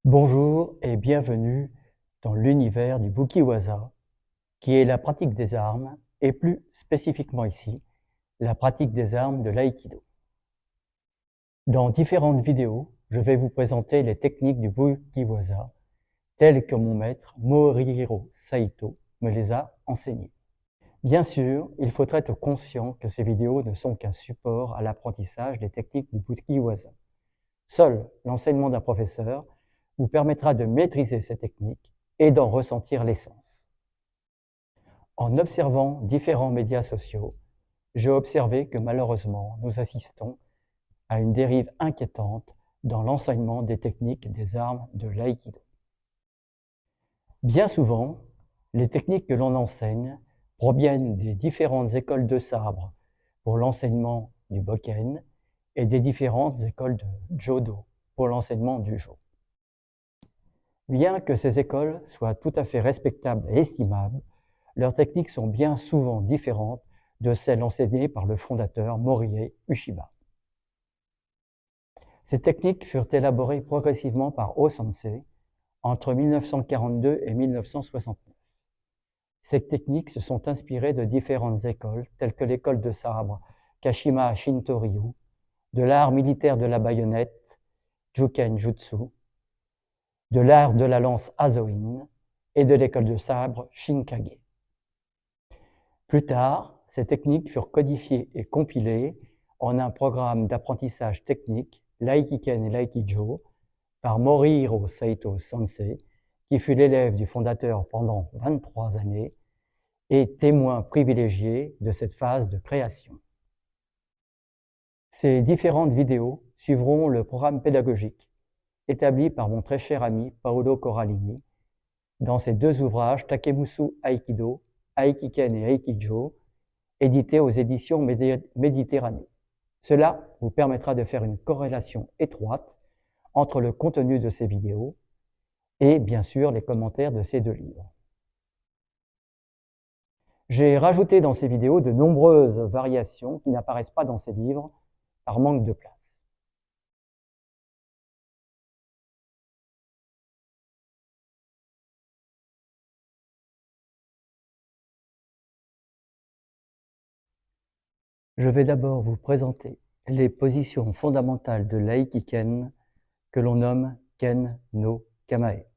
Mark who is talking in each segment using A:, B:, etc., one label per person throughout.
A: Bonjour et bienvenue dans l'univers du Bukiwaza, qui est la pratique des armes, et plus spécifiquement ici, la pratique des armes de l'aïkido. Dans différentes vidéos, je vais vous présenter les techniques du Bukiwaza, telles que mon maître Morihiro Saito me les a enseignées. Bien sûr, il faut être conscient que ces vidéos ne sont qu'un support à l'apprentissage des techniques du Bukiwaza. Seul l'enseignement d'un professeur vous permettra de maîtriser ces techniques et d'en ressentir l'essence. En observant différents médias sociaux, j'ai observé que malheureusement, nous assistons à une dérive inquiétante dans l'enseignement des techniques des armes de l'aïkido. Bien souvent, les techniques que l'on enseigne proviennent des différentes écoles de sabre pour l'enseignement du bokken et des différentes écoles de jodo pour l'enseignement du jo. Bien que ces écoles soient tout à fait respectables et estimables, leurs techniques sont bien souvent différentes de celles enseignées par le fondateur Morihei Ueshiba. Ces techniques furent élaborées progressivement par O-sensei entre 1942 et 1969. Ces techniques se sont inspirées de différentes écoles, telles que l'école de sabre Kashima Shinto-ryu, de l'art militaire de la baïonnette, Juken Jutsu, de l'art de la lance Azoin et de l'école de sabre Shinkage. Plus tard, ces techniques furent codifiées et compilées en un programme d'apprentissage technique, l'Aikiken et l'Aikijo, par Morihiro Saito Sensei, qui fut l'élève du fondateur pendant 23 années et témoin privilégié de cette phase de création. Ces différentes vidéos suivront le programme pédagogique établi par mon très cher ami Paolo Corallini dans ses deux ouvrages Takemusu Aikido, Aikiken et Aikijo, édités aux éditions Méditerranée. Cela vous permettra de faire une corrélation étroite entre le contenu de ces vidéos et bien sûr les commentaires de ces deux livres. J'ai rajouté dans ces vidéos de nombreuses variations qui n'apparaissent pas dans ces livres par manque de place. Je vais d'abord vous présenter les positions fondamentales de l'Aikiken que l'on nomme Ken no Kamae.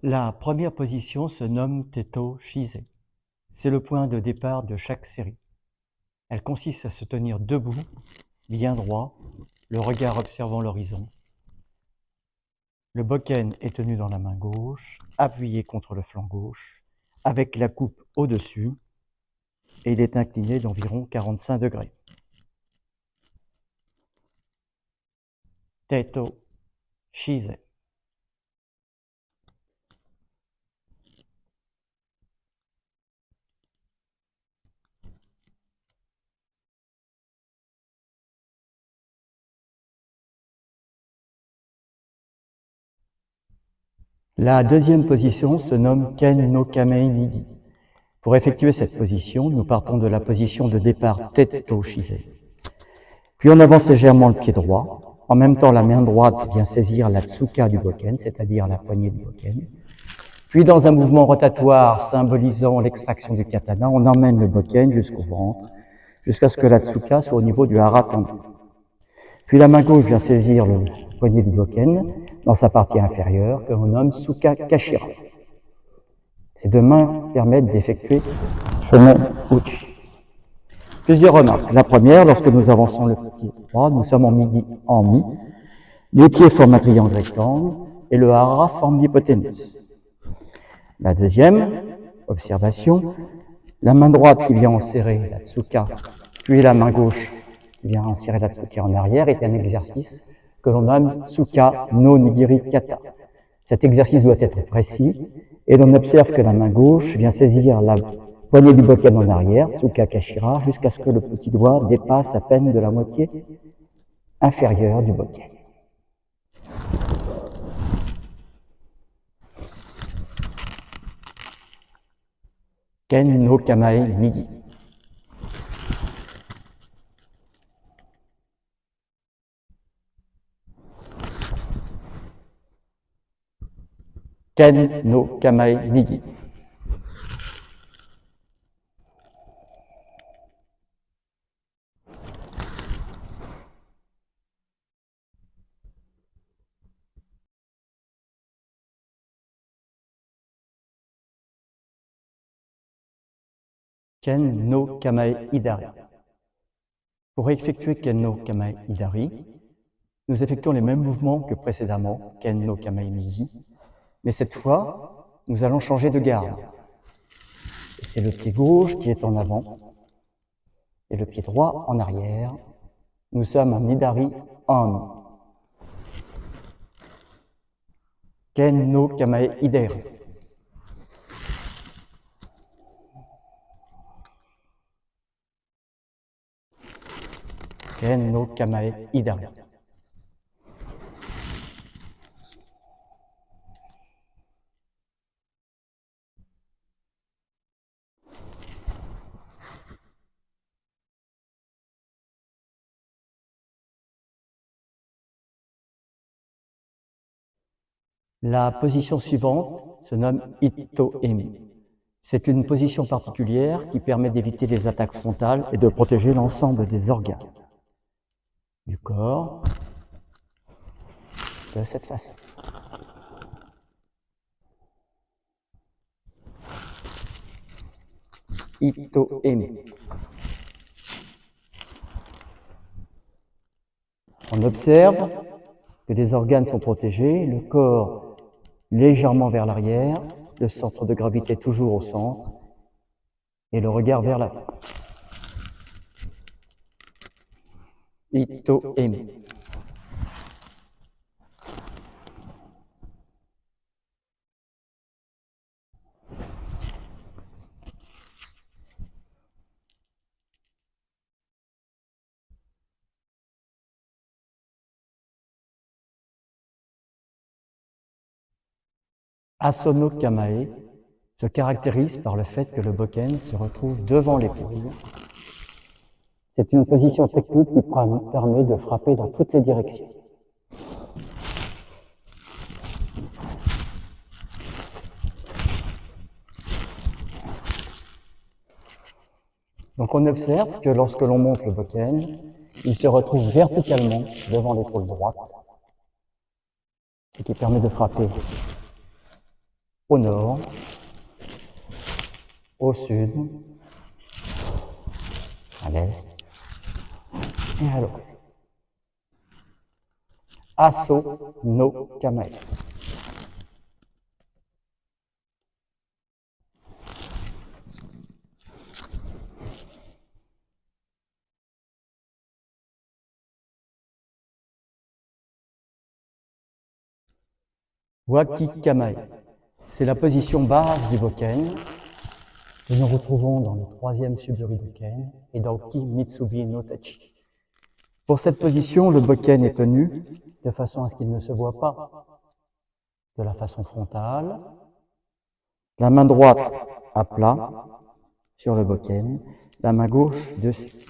A: La première position se nomme Teto Shise. C'est le point de départ de chaque série. Elle consiste à se tenir debout, bien droit, le regard observant l'horizon. Le bokken est tenu dans la main gauche, appuyé contre le flanc gauche, avec la coupe au-dessus, et il est incliné d'environ 45 degrés. Teto Shise. La deuxième position se nomme Ken no Kamei Migi. Pour effectuer cette position, nous partons de la position de départ Teto Shise. Puis on avance légèrement le pied droit. En même temps, la main droite vient saisir la tsuka du bokken, c'est-à-dire la poignée du bokken. Puis dans un mouvement rotatoire symbolisant l'extraction du katana, on emmène le bokken jusqu'au ventre, jusqu'à ce que la tsuka soit au niveau du hara tendu. Puis la main gauche vient saisir le poignet du bokken dans sa partie inférieure, que l'on nomme Tsuka Kashira. Ces deux mains permettent d'effectuer Shonen Uchi. Plusieurs remarques. La première, lorsque nous avançons le pied droit, nous sommes en mi. Les pieds forment un triangle rectangle et le hara forme l'hypoténuse. La deuxième observation, la main droite qui vient enserrer la tsuka, puis la main gauche qui vient enserrer la tsuka en arrière, est un exercice que l'on nomme Tsuka no Nigiri Kata. Cet exercice doit être précis et l'on observe que la main gauche vient saisir la poignée du bokken en arrière, Tsuka Kashira, jusqu'à ce que le petit doigt dépasse à peine de la moitié inférieure du bokken. Ken no Kamae Migi. Ken no Kamae Migi. Ken no Kamae Idari. Pour effectuer Ken no Kamae Idari, nous effectuons les mêmes mouvements que précédemment, Ken no Kamae Migi, mais cette fois, nous allons changer de garde. C'est le pied gauche qui est en avant et le pied droit en arrière. Nous sommes en Idari On. Ken no Kamae Idari. Ken no Kamae Idari. La position suivante se nomme Itto-emi. C'est une position particulière qui permet d'éviter les attaques frontales et de protéger l'ensemble des organes du corps de cette façon. Itto-emi. On observe que les organes sont protégés, le corps légèrement vers l'arrière, le centre de gravité toujours au centre, et le regard vers l'avant. Itto-emi. Asono Kamae se caractérise par le fait que le bokken se retrouve devant l'épaule. C'est une position technique qui permet de frapper dans toutes les directions. Donc on observe que lorsque l'on monte le bokken, il se retrouve verticalement devant l'épaule droite, ce qui permet de frapper au nord, au sud, à l'est et à l'ouest. Aso no Kamae. Waki Kamae. C'est la position base du bokken que nous retrouvons dans le troisième Suburi-doken et dans Ki Mitsubi no Tachi. Pour cette position, le bokken est tenu de façon à ce qu'il ne se voit pas de la façon frontale. La main droite à plat sur le bokken, la main gauche dessus.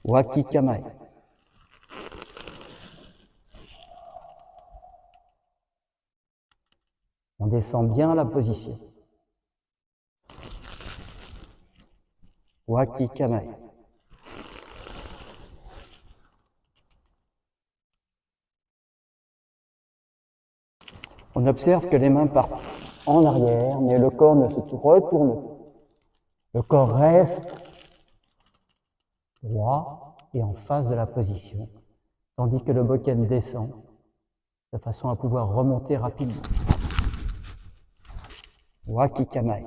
A: Waki Kamae. On descend bien la position. Waki Kamae. On observe que les mains partent en arrière, mais le corps ne se retourne pas. Le corps reste droit et en face de la position, tandis que le bokken descend de façon à pouvoir remonter rapidement. Waki Kamae.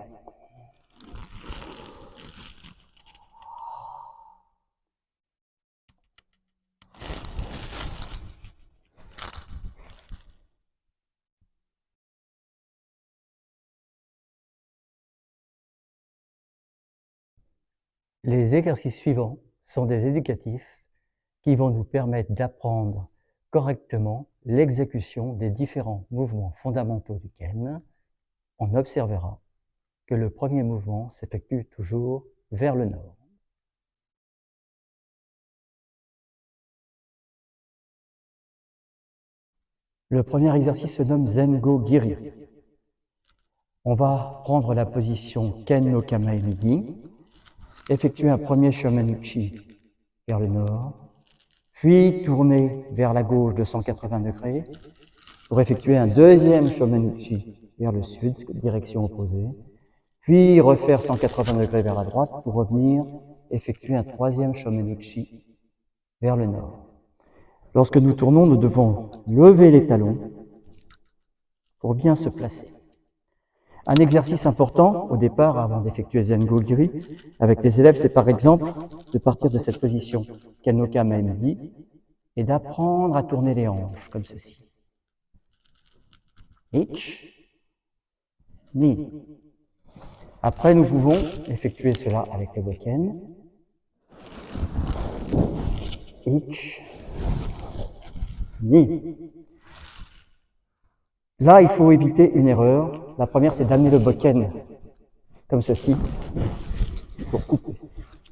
A: Les exercices suivants sont des éducatifs qui vont nous permettre d'apprendre correctement l'exécution des différents mouvements fondamentaux du Ken. On observera que le premier mouvement s'effectue toujours vers le nord. Le premier exercice se nomme Zengo Giri. On va prendre la position Ken no Kamae Migi, effectuer un premier Shomenuchi vers le nord, puis tourner vers la gauche de 180 degrés pour effectuer un deuxième Shomenuchi vers le sud, direction opposée, puis refaire 180 degrés vers la droite pour revenir effectuer un troisième Shomenuchi vers le nord. Lorsque nous tournons, nous devons lever les talons pour bien se placer. Un exercice important au départ, avant d'effectuer Zengo Giri, avec les élèves, c'est par exemple de partir de cette position, Ken no Kamae Migi, et d'apprendre à tourner les hanches, comme ceci. Ich, ni. Après, nous pouvons effectuer cela avec le bokken. Ich, ni. Là, il faut éviter une erreur. La première, c'est d'amener le bokken comme ceci, pour couper,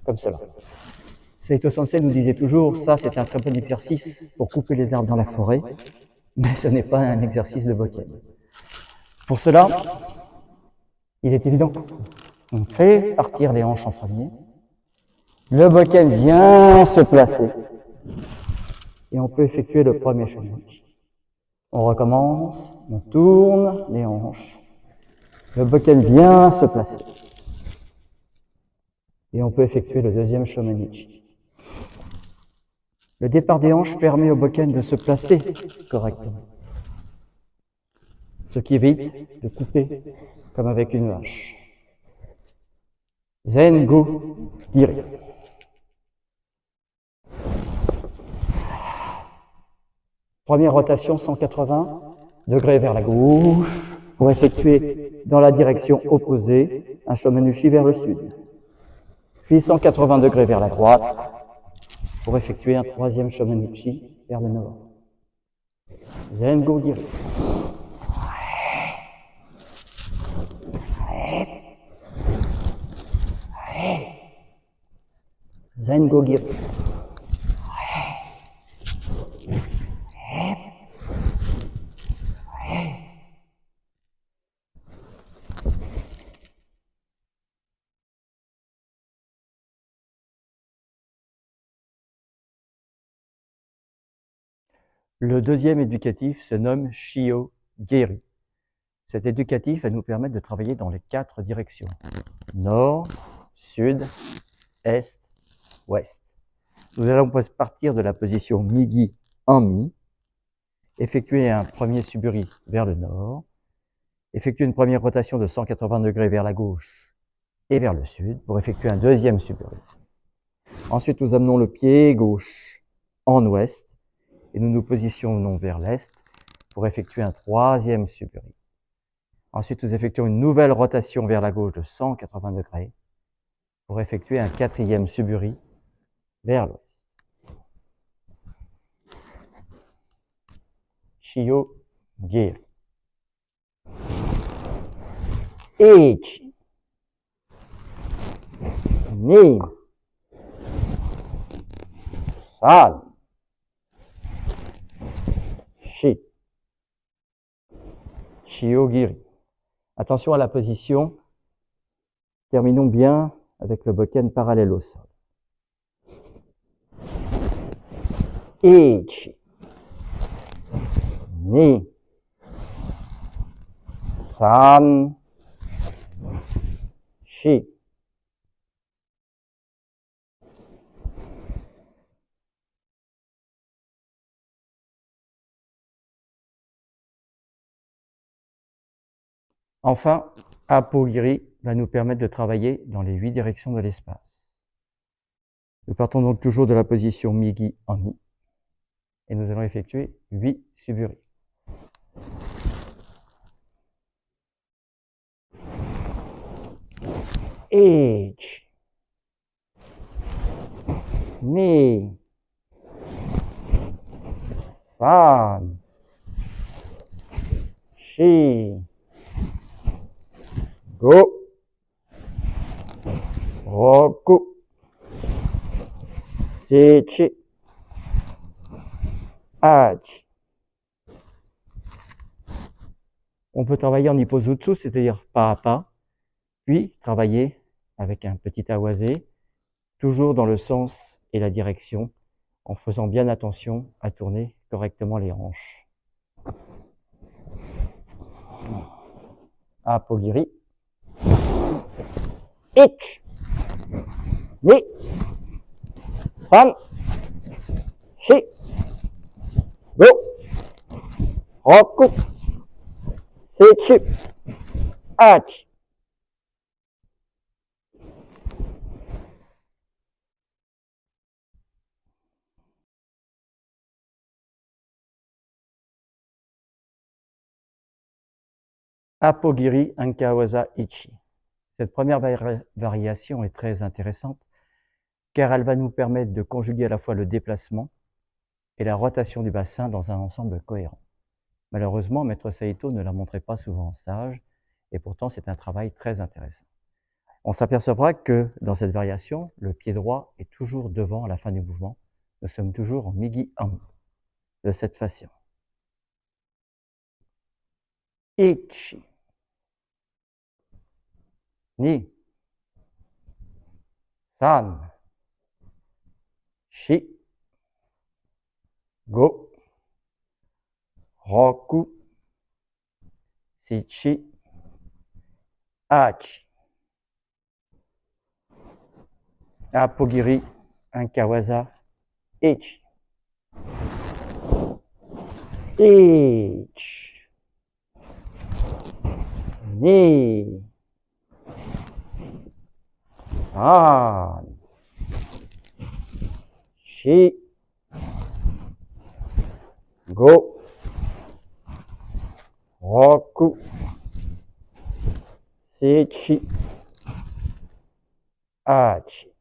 A: comme cela. Seito Sensei nous disait toujours, ça c'est un très bon exercice pour couper les arbres dans la forêt, mais ce n'est pas un exercice de bokken. Pour cela, il est évident qu'on fait partir les hanches en premier, le bokken vient se placer, et on peut effectuer le premier Shomenuchi. On recommence, on tourne les hanches, le bokken vient se placer, et on peut effectuer le deuxième Shomenuchi. Le départ des hanches permet au bokken de se placer correctement, ce qui évite de couper comme avec une hache. Zengo Giri. Première rotation, 180 degrés vers la gauche, pour effectuer dans la direction opposée un Shomenuchi vers le sud. Puis 180 degrés vers la droite, pour effectuer un troisième Shomenuchi vers le nord. Zengo Giri. Zengo Giri. Le deuxième éducatif se nomme Shio Geri. Cet éducatif va nous permettre de travailler dans les 4 directions. Nord, sud, est, ouest. Nous allons partir de la position Migi en Mi, effectuer un premier Suburi vers le nord, effectuer une première rotation de 180 degrés vers la gauche et vers le sud pour effectuer un deuxième Suburi. Ensuite, nous amenons le pied gauche en ouest et nous nous positionnons vers l'est pour effectuer un troisième Suburi. Ensuite, nous effectuons une nouvelle rotation vers la gauche de 180 degrés pour effectuer un quatrième Suburi vers l'ouest. Shio Geri. Ich, ni, san, shi. Shio Giri. Attention à la position. Terminons bien avec le bokken parallèle au sol. Ich, ni, san, shi. Enfin, Apo-Giri va nous permettre de travailler dans les 8 directions de l'espace. Nous partons donc toujours de la position Migi en Mi et nous allons effectuer 8 Suburi. Ich, ni, san, shi, go, roku, sechi, achi, On peut travailler en Ippozutsu, c'est-à-dire pas à pas, puis travailler avec un petit awase, toujours dans le sens et la direction, en faisant bien attention à tourner correctement les hanches. Apogiri. Ich. Ni. San. Shi. Go. Roku. Sechi. Achi. Apogiri Ankawaza Ichi. Cette première variation est très intéressante car elle va nous permettre de conjuguer à la fois le déplacement et la rotation du bassin dans un ensemble cohérent. Malheureusement, Maître Saito ne la montrait pas souvent en stage et pourtant c'est un travail très intéressant. On s'apercevra que dans cette variation, le pied droit est toujours devant à la fin du mouvement. Nous sommes toujours en Migi-An de cette façon. Ichi. Ni. San. Shi. Go. Roku. Shichi. Achi. Apogiri Ankawaza Ichi. Ich. Ni. San. Shi. Go. Roku. Shichi. Achi.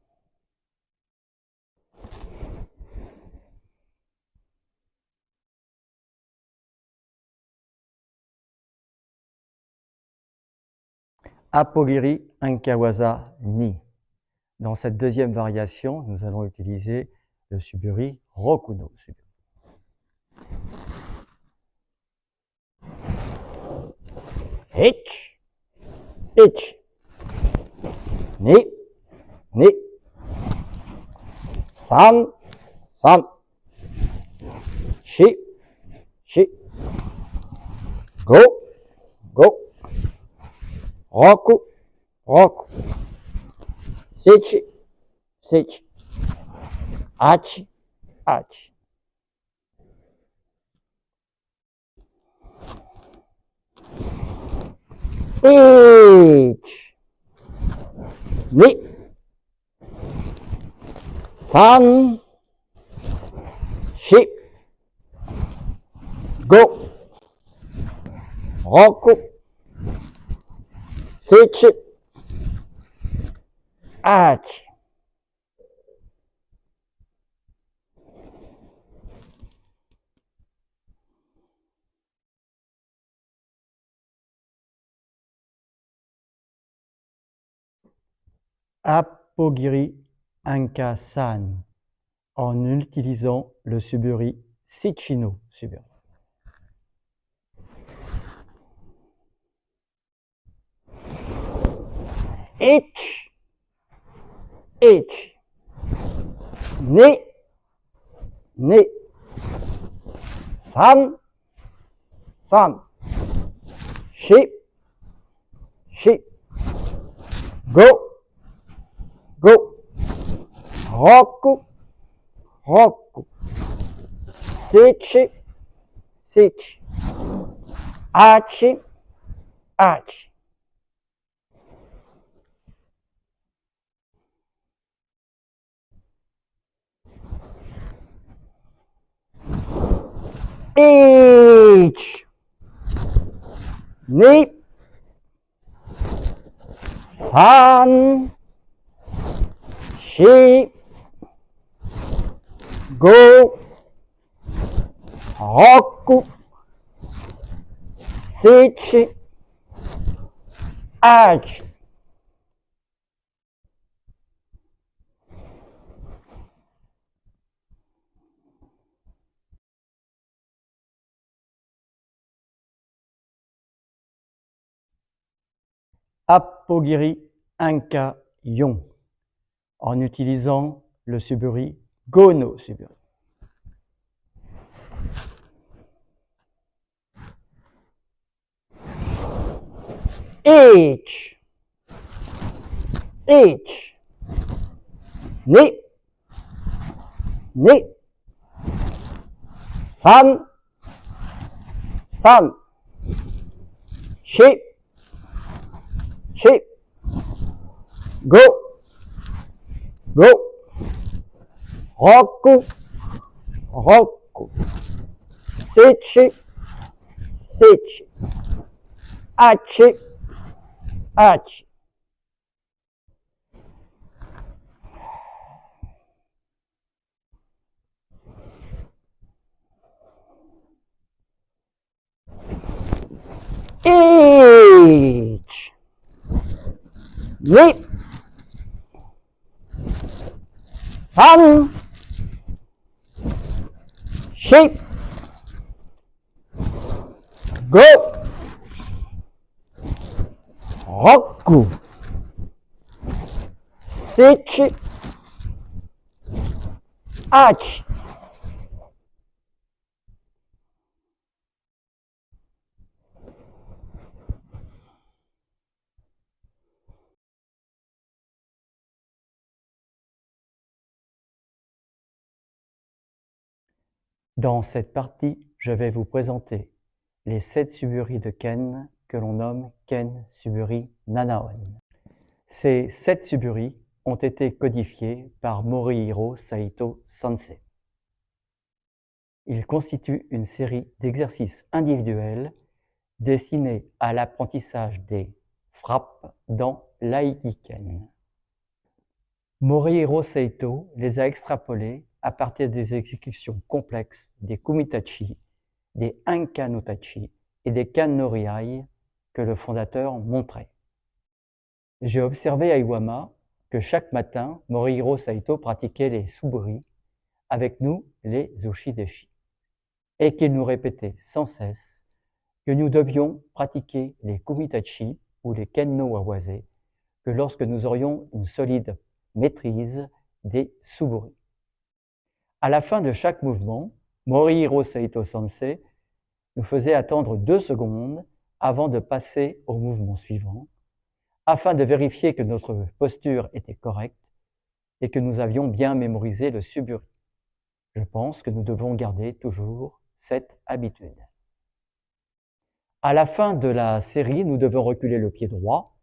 A: Apogiri Ankawaza Ni. Dans cette deuxième variation, nous allons utiliser le Suburi Rokuno Suburi. Ich. Ich. Ni. Ni. San. San. Shi. Shi. Go. Go. Roku. Roku. Shichi. Shichi. Achi. Achi. Ich. Ni. San. Shi. Go. Roku. Shichi. Achi. Apogiri Anka-san en utilisant le Suburi Shichino Suburi. Ich. Ich. Ni. Ni. San. San. Shi. Shi. Go. Go. Roku. Roku. Shichi. Shichi. Achi. Achi. Ich. Ni. San. Shi. Go. Roku. Shichi. Achi. Apogiri Inca Yon, en utilisant le suburi Gono suburi. Ich, ni, san, shi, go, roku, sichi, achi, ich, ni, san, shi, go, roku, sichi, achi. Dans cette partie, je vais vous présenter les 7 suburi de Ken que l'on nomme Ken suburi Nanaon. Ces 7 suburi ont été codifiés par Morihiro Saito Sensei. Ils constituent une série d'exercices individuels destinés à l'apprentissage des frappes dans l'Aikiken. Morihiro Saito les a extrapolés à partir des exécutions complexes des kumitachi, des Inka no tachi et des kan no riai que le fondateur montrait. J'ai observé à Iwama que chaque matin, Morihiro Saito pratiquait les suburi, avec nous les ushi-deshi, et qu'il nous répétait sans cesse que nous devions pratiquer les kumitachi ou les ken no wawase que lorsque nous aurions une solide maîtrise des suburi. À la fin de chaque mouvement, Morihiro Saito Sensei nous faisait attendre 2 secondes avant de passer au mouvement suivant, afin de vérifier que notre posture était correcte et que nous avions bien mémorisé le suburi. Je pense que nous devons garder toujours cette habitude. À la fin de la série, nous devons reculer le pied droit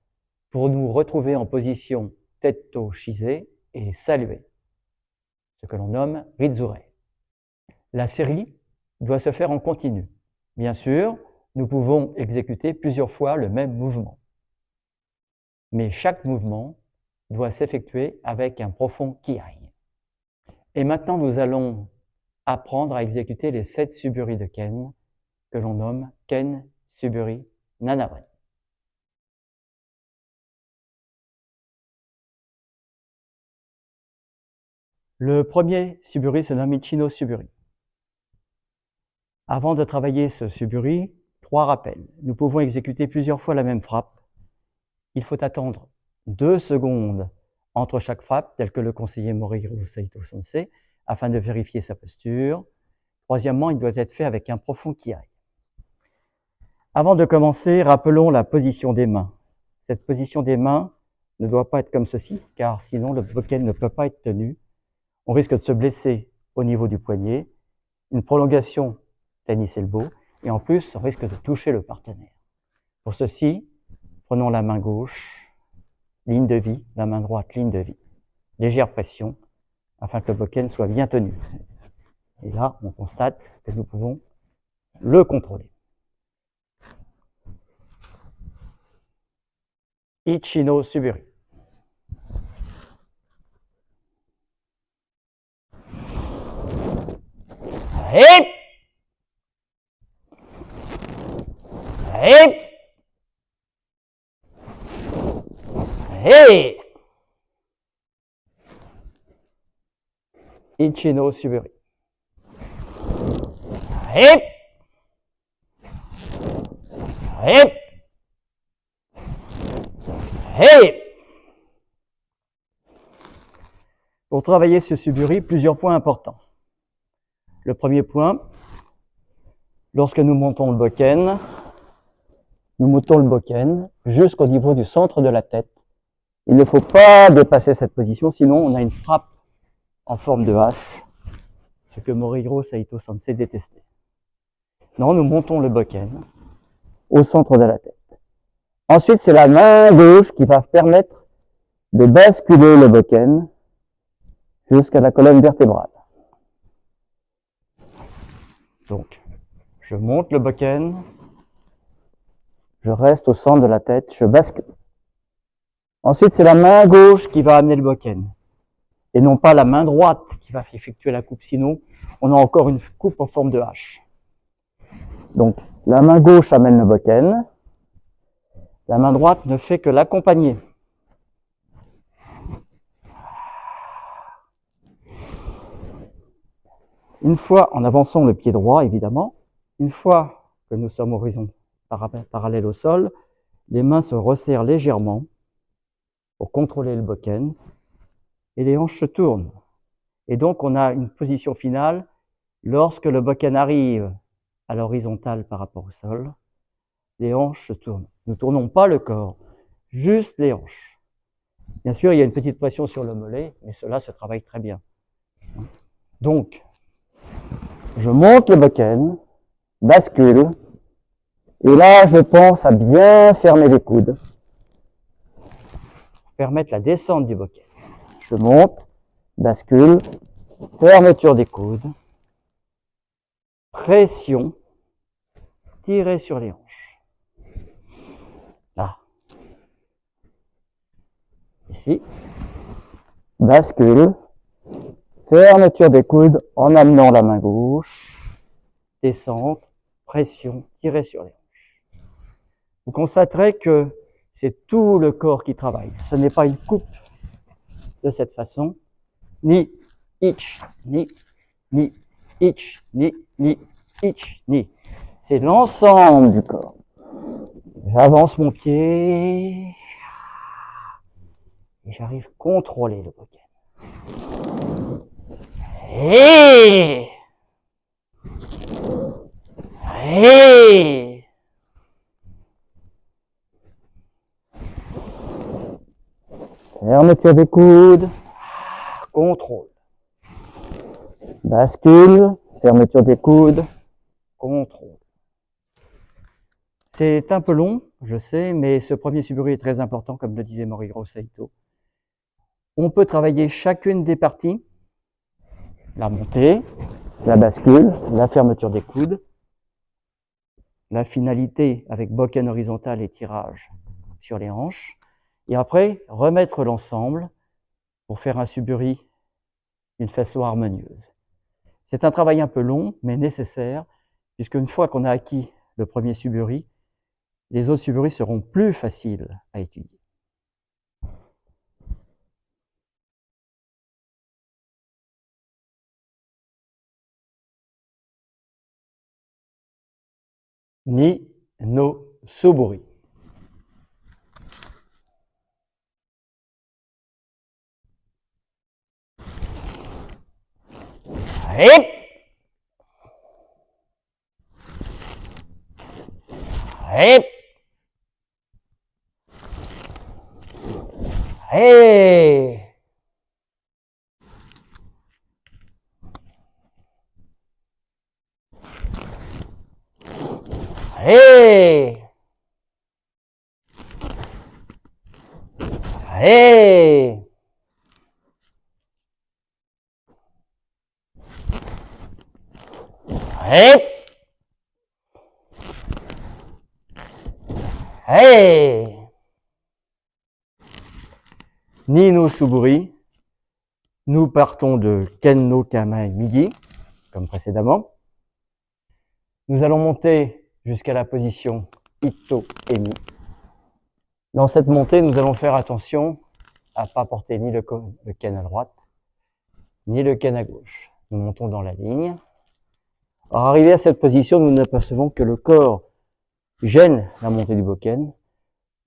A: pour nous retrouver en position Tetto Shise et saluer, ce que l'on nomme Rizure. La série doit se faire en continu. Bien sûr, nous pouvons exécuter plusieurs fois le même mouvement. Mais chaque mouvement doit s'effectuer avec un profond kiai. Et maintenant, nous allons apprendre à exécuter les 7 suburi de Ken, que l'on nomme Ken suburi Nanaon. Le premier suburi se nomme Ichi no suburi. Avant de travailler ce suburi, 3 rappels. Nous pouvons exécuter plusieurs fois la même frappe. Il faut attendre 2 secondes entre chaque frappe, tel que le conseillait Morihiro Saito Sensei, afin de vérifier sa posture. Troisièmement, il doit être fait avec un profond kiai. Avant de commencer, rappelons la position des mains. Cette position des mains ne doit pas être comme ceci, car sinon le bokken ne peut pas être tenu. On risque de se blesser au niveau du poignet, une prolongation tennis elbow, et en plus, on risque de toucher le partenaire. Pour ceci, prenons la main gauche, ligne de vie, la main droite, ligne de vie. Légère pression, afin que le bokken soit bien tenu. Et là, on constate que nous pouvons le contrôler. Ichi no suburi. Hip! Hip! Hip! Ichi no suburi. Hip! Hip! Hey! Pour travailler ce suburi, plusieurs points importants. Le premier point, lorsque nous montons le bokken, nous montons le bokken jusqu'au niveau du centre de la tête. Il ne faut pas dépasser cette position, sinon on a une frappe en forme de hache, ce que Morihiro Saito Sensei détestait. Non, nous montons le bokken au centre de la tête. Ensuite, c'est la main gauche qui va permettre de basculer le bokken jusqu'à la colonne vertébrale. Donc, je monte le bokken, je reste au centre de la tête, je bascule. Ensuite, c'est la main gauche qui va amener le bokken, et non pas la main droite qui va effectuer la coupe, sinon on a encore une coupe en forme de hache. Donc, la main gauche amène le bokken, la main droite ne fait que l'accompagner. Une fois, en avançant le pied droit, évidemment, une fois que nous sommes horizon parallèle au sol, les mains se resserrent légèrement pour contrôler le bokken et les hanches se tournent. Et donc, on a une position finale lorsque le bokken arrive à l'horizontale par rapport au sol, les hanches se tournent. Nous ne tournons pas le corps, juste les hanches. Bien sûr, il y a une petite pression sur le mollet, mais cela se travaille très bien. Donc, je monte le bokken, bascule, et là, je pense à bien fermer les coudes, pour permettre la descente du bokken. Je monte, bascule, fermeture des coudes, pression, tirer sur les hanches. Là. Ici. Bascule, fermeture des coudes en amenant la main gauche, descente, pression, tirer sur les hanches. Vous constaterez que c'est tout le corps qui travaille. Ce n'est pas une coupe de cette façon, ni ich, ni ich, ni ich, ni. C'est l'ensemble du corps. J'avance mon pied et j'arrive à contrôler le bokken. Hey! Hey! Fermeture des coudes, contrôle. Bascule, fermeture des coudes, contrôle. C'est un peu long, je sais, mais ce premier suburi est très important, comme le disait Morihiro Saito. On peut travailler chacune des parties, la montée, la bascule, la fermeture des coudes, la finalité avec bokken horizontal et tirage sur les hanches, et après remettre l'ensemble pour faire un suburi d'une façon harmonieuse. C'est un travail un peu long, mais nécessaire, puisque une fois qu'on a acquis le premier suburi, les autres suburis seront plus faciles à étudier. Ni no suburi. Hip! Hip! Hey! Hey! Hey! Hip! Hey! Ni no suburi. Nous partons de Ken no Kame Migi, comme précédemment. Nous allons monter jusqu'à la position Ito Emi. Dans cette montée, nous allons faire attention à ne pas porter ni le ken à droite, ni le ken à gauche. Nous montons dans la ligne. Alors, arrivé à cette position, nous n'apercevons que le corps gêne la montée du bokken.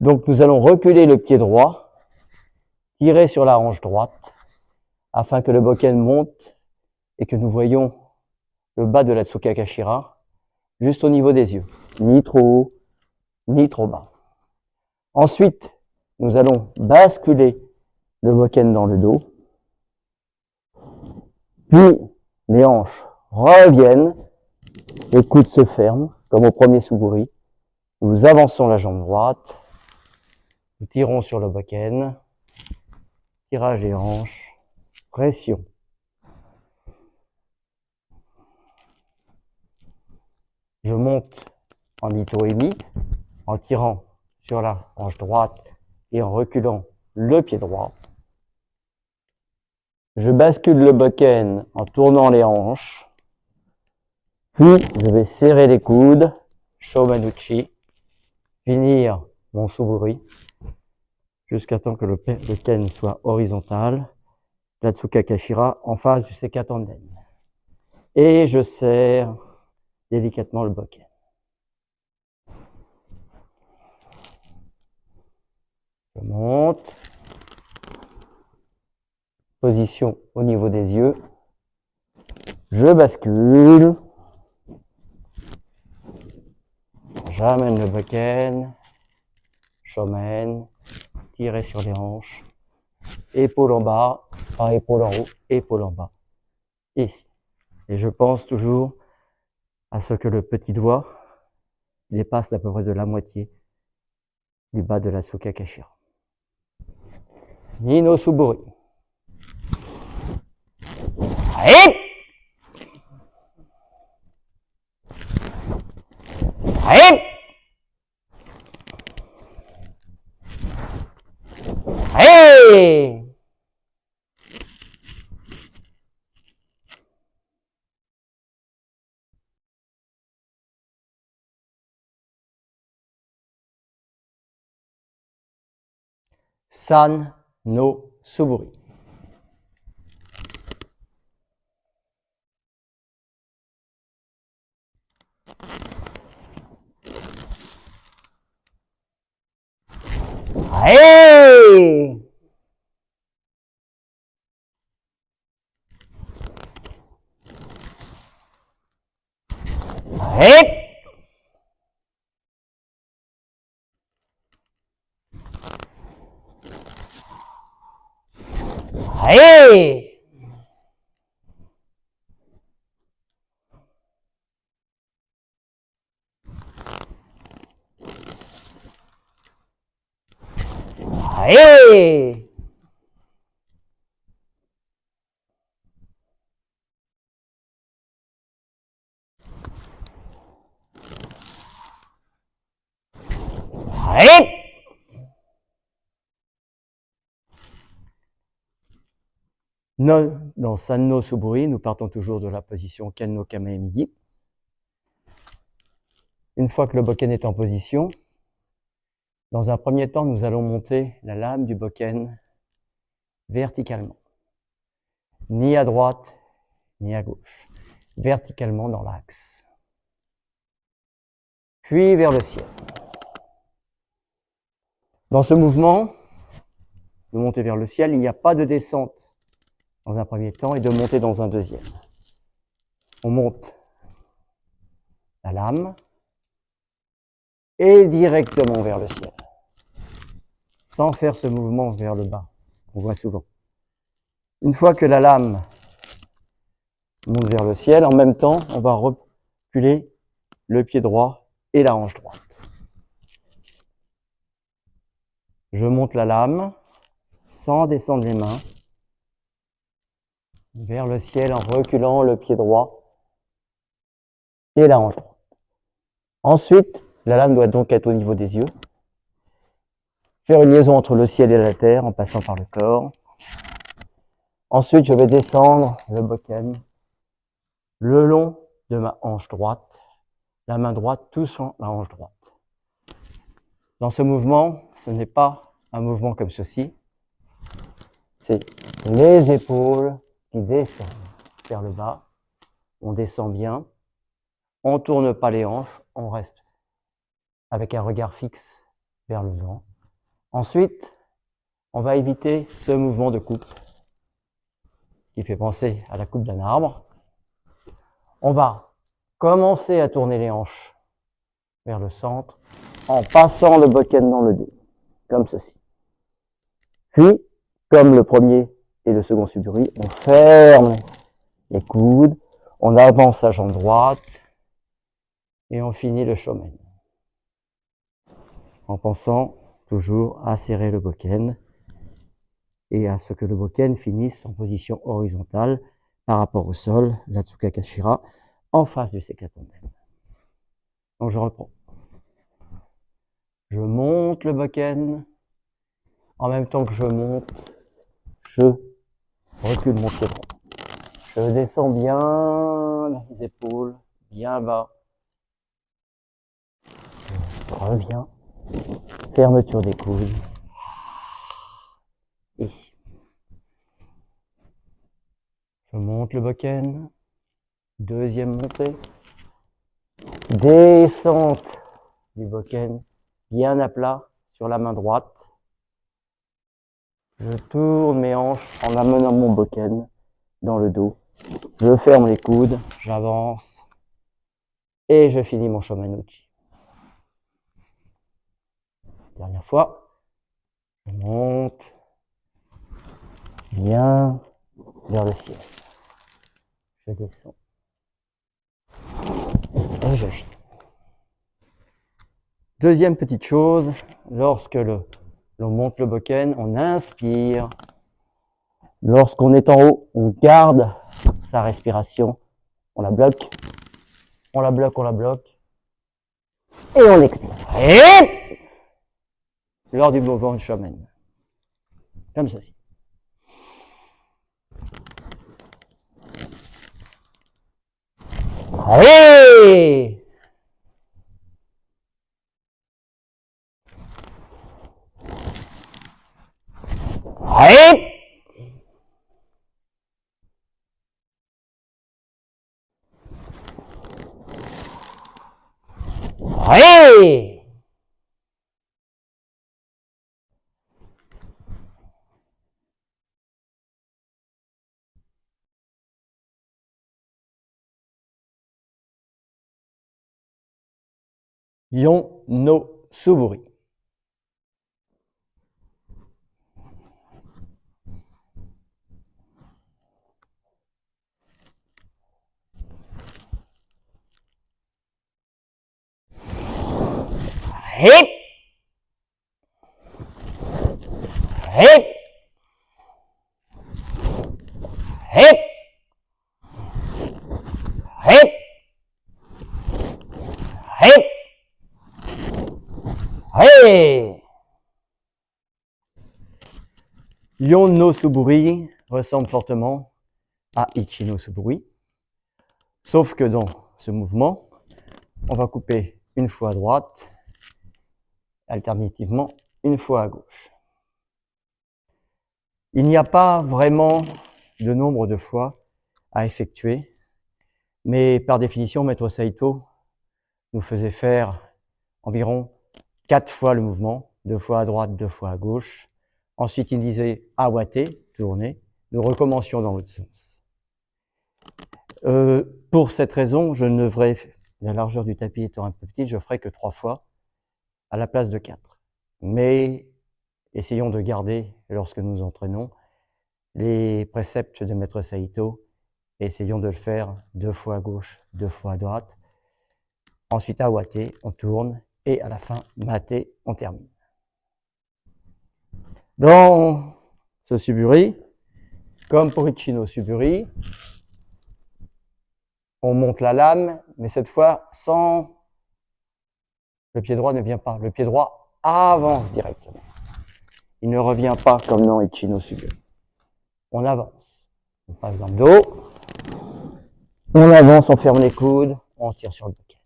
A: Donc nous allons reculer le pied droit, tirer sur la hanche droite, afin que le bokken monte et que nous voyons le bas de la Tsukakashira juste au niveau des yeux, ni trop haut, ni trop bas. Ensuite, nous allons basculer le bokken dans le dos, puis les hanches reviennent, les coudes se ferment, comme au premier Suburi. Nous avançons la jambe droite, nous tirons sur le bokken, tirage des hanches, pression. Je monte en Ito-Emi, en tirant sur la hanche droite et en reculant le pied droit. Je bascule le bokken en tournant les hanches, puis je vais serrer les coudes, Shomanuchi, finir mon Suburi, jusqu'à temps que le bokken soit horizontal, la Tsukakashira en face du Sekatanden. Et je serre délicatement le bokken. Je monte. Position au niveau des yeux. Je bascule. J'amène le bokken. Shomen. Tirer sur les hanches. Épaule en bas. Pas épaule en haut. Épaule en bas. Ici. Et je pense toujours à ce que le petit doigt dépasse d'à peu près de la moitié du bas de la Tsukakashira. Nino Suburi. Allez! Allez! Allez! San no Suburi. Allez! Allez! Allez! Allez! Allez! Dans San no Suburi, nous partons toujours de la position Ken no Kame Migi. Une fois que le bokken est en position, dans un premier temps, nous allons monter la lame du bokken verticalement. Ni à droite, ni à gauche. Verticalement dans l'axe. Puis vers le ciel. Dans ce mouvement de monter vers le ciel, il n'y a pas de descente dans un premier temps et de monter dans un deuxième. On monte la lame et directement vers le ciel, sans faire ce mouvement vers le bas, qu'on voit souvent. Une fois que la lame monte vers le ciel, en même temps, on va reculer le pied droit et la hanche droite. Je monte la lame sans descendre les mains vers le ciel en reculant le pied droit et la hanche droite. Ensuite, la lame doit donc être au niveau des yeux. Faire une liaison entre le ciel et la terre en passant par le corps. Ensuite, je vais descendre le bokken le long de ma hanche droite, la main droite touchant la hanche droite. Dans ce mouvement, ce n'est pas un mouvement comme ceci, c'est les épaules qui descendent vers le bas, on descend bien, on ne tourne pas les hanches, on reste avec un regard fixe vers le vent, Ensuite, on va éviter ce mouvement de coupe qui fait penser à la coupe d'un arbre. On va commencer à tourner les hanches vers le centre en passant le bokken dans le dos, comme ceci. Puis, comme le premier et le second suburi, on ferme les coudes, on avance la jambe droite et on finit le shomen. En pensant toujours à serrer le bokken et à ce que le bokken finisse en position horizontale par rapport au sol, la Tsukakashira, en face du Sekatanden. Donc je reprends. Je monte le bokken. En même temps que je monte, je recule mon pied droit. Je descends bien les épaules, bien bas. Je reviens. Fermeture des coudes. Ici. Je monte le bokken. Deuxième montée. Descente du bokken, bien à plat sur la main droite. Je tourne mes hanches en amenant mon bokken dans le dos. Je ferme les coudes, j'avance et je finis mon shomen-uchi. Dernière fois. Je monte bien vers le ciel. Je descends. Et je finis. Deuxième petite chose, lorsque l'on monte le bokken, on inspire. Lorsqu'on est en haut, on garde sa respiration. On la bloque. On la bloque, on la bloque. Et on expire. Et lors du mouvement de shomen. Comme ceci. Allez! Allez! Allez! Yon no Suburi. Hip! Hip! Hip! Hip! Hip! Hey! Yon no Suburi ressemble fortement à Ichi no Suburi, sauf que dans ce mouvement, on va couper une fois à droite, alternativement une fois à gauche. Il n'y a pas vraiment de nombre de fois à effectuer, mais par définition, Maître Saito nous faisait faire environ 4 fois le mouvement, 2 fois à droite, 2 fois à gauche. Ensuite, il disait awate, tourner, nous recommencions dans l'autre sens. Pour cette raison, je ne ferai, la largeur du tapis étant un peu petite, je ferai que 3 fois à la place de 4. Mais essayons de garder, lorsque nous entraînons, les préceptes de Maître Saito. Essayons de le faire 2 fois à gauche, 2 fois à droite. Ensuite, awate, on tourne. Et à la fin, mate, on termine. Dans ce suburi, comme pour Ichi no Suburi, on monte la lame, mais cette fois sans... Le pied droit ne vient pas. Le pied droit avance directement. Il ne revient pas comme dans Ichi no Suburi. On avance. On passe dans le dos. On avance, on ferme les coudes. On tire sur le bokken.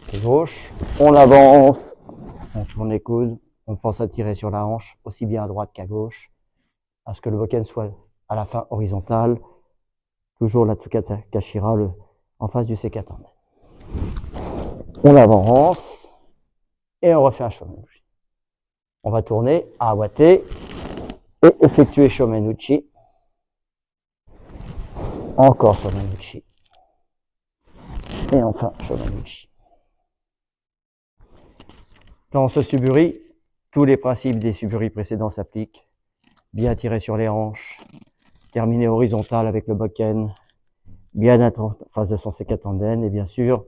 A: Pied gauche. On avance. On tourne les coudes. On pense à tirer sur la hanche, aussi bien à droite qu'à gauche, à ce que le bokken soit à la fin horizontal. Toujours la Tsukakashira en face du Sekatanden. On avance et on refait un Shomenuchi. On va tourner Awate et effectuer Shomenuchi. Encore Shomenuchi. Et enfin Shomenuchi. Dans ce suburi, tous les principes des suburi précédents s'appliquent. Bien tirer sur les hanches, terminer horizontal avec le bokken, bien être en face de son sekatanden et bien sûr,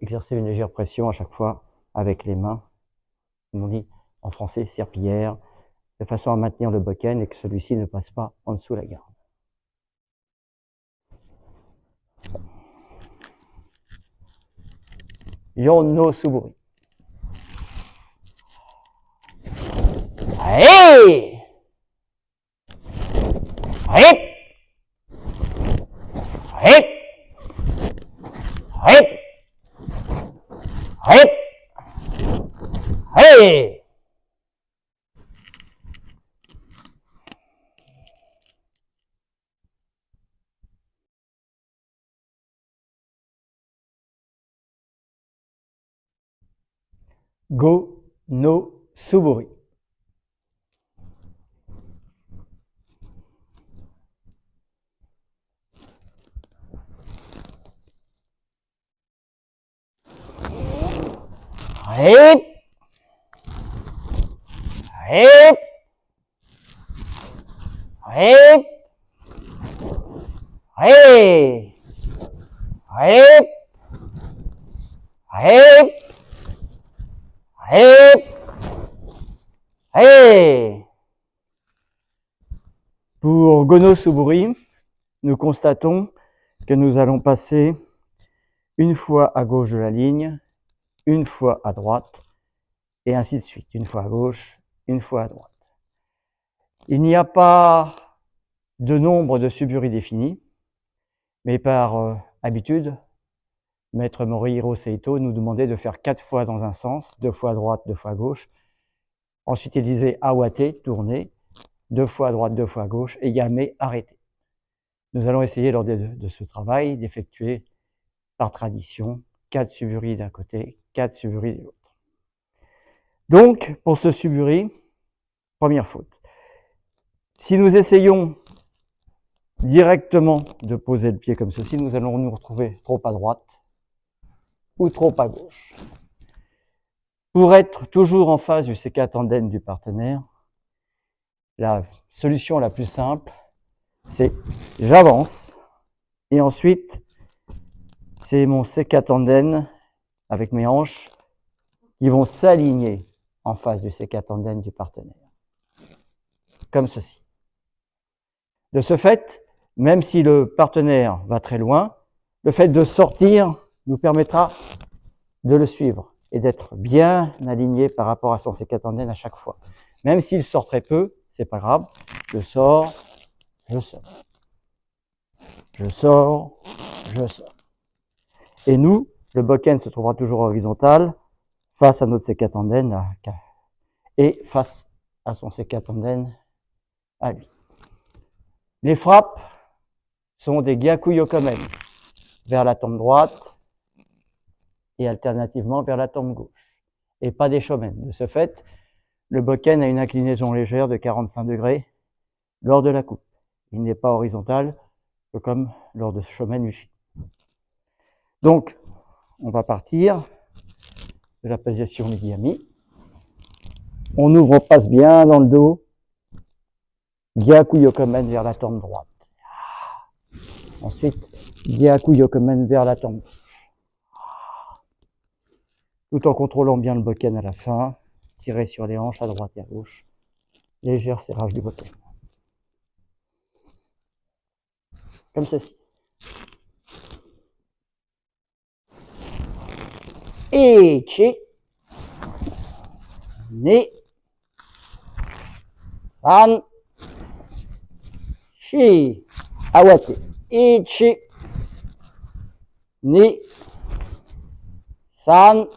A: exercer une légère pression à chaque fois avec les mains, comme on dit en français, serpillière, de façon à maintenir le bokken et que celui-ci ne passe pas en dessous de la garde. Yon no Suburi. Hey! Hey! Hey! Hey! Hey! Hey! Go no Suburi. Hip, hip, hip, hip, hip, hip, hip, hip. Pour Gono Suburi, nous constatons que nous allons passer une fois à gauche de la ligne, une fois à droite, et ainsi de suite. Une fois à gauche, une fois à droite. Il n'y a pas de nombre de suburi définis, mais par habitude, Maître Morihiro Seito nous demandait de faire 4 fois dans un sens, 2 fois à droite, 2 fois à gauche. Ensuite, il disait Awate, tourner, 2 fois à droite, 2 fois à gauche, et Yame, arrêter. Nous allons essayer lors de ce travail d'effectuer par tradition 4 suburi d'un côté, 4 suburi de l'autre. Donc, pour ce suburi, première faute. Si nous essayons directement de poser le pied comme ceci, nous allons nous retrouver trop à droite ou trop à gauche. Pour être toujours en face du sekatanden du partenaire, la solution la plus simple, c'est j'avance et ensuite c'est mon sekatanden avec mes hanches qui vont s'aligner en face du sekatanden du partenaire. Comme ceci. De ce fait, même si le partenaire va très loin, le fait de sortir nous permettra de le suivre et d'être bien aligné par rapport à son sekatanden à chaque fois. Même s'il sort très peu, c'est pas grave, je sors, je sors. Je sors, je sors. Et nous, le bokken se trouvera toujours horizontal face à notre sekatanden et face à son sekatanden à lui. Les frappes sont des gyaku yokomen vers la tempe droite et alternativement vers la tempe gauche et pas des shomen. De ce fait, le bokken a une inclinaison légère de 45 degrés lors de la coupe. Il n'est pas horizontal comme lors de shomen uchi. Donc, on va partir de la position Midiyami. On ouvre, on passe bien dans le dos. Gyaku yokomen vers la tempe droite. Ensuite, Gyaku yokomen vers la tempe gauche. Tout en contrôlant bien le bokken à la fin. Tirer sur les hanches à droite et à gauche. Légère serrage du bokken. Comme ceci. Ichi, ni, san, shi, awate. Ichi, ni, san,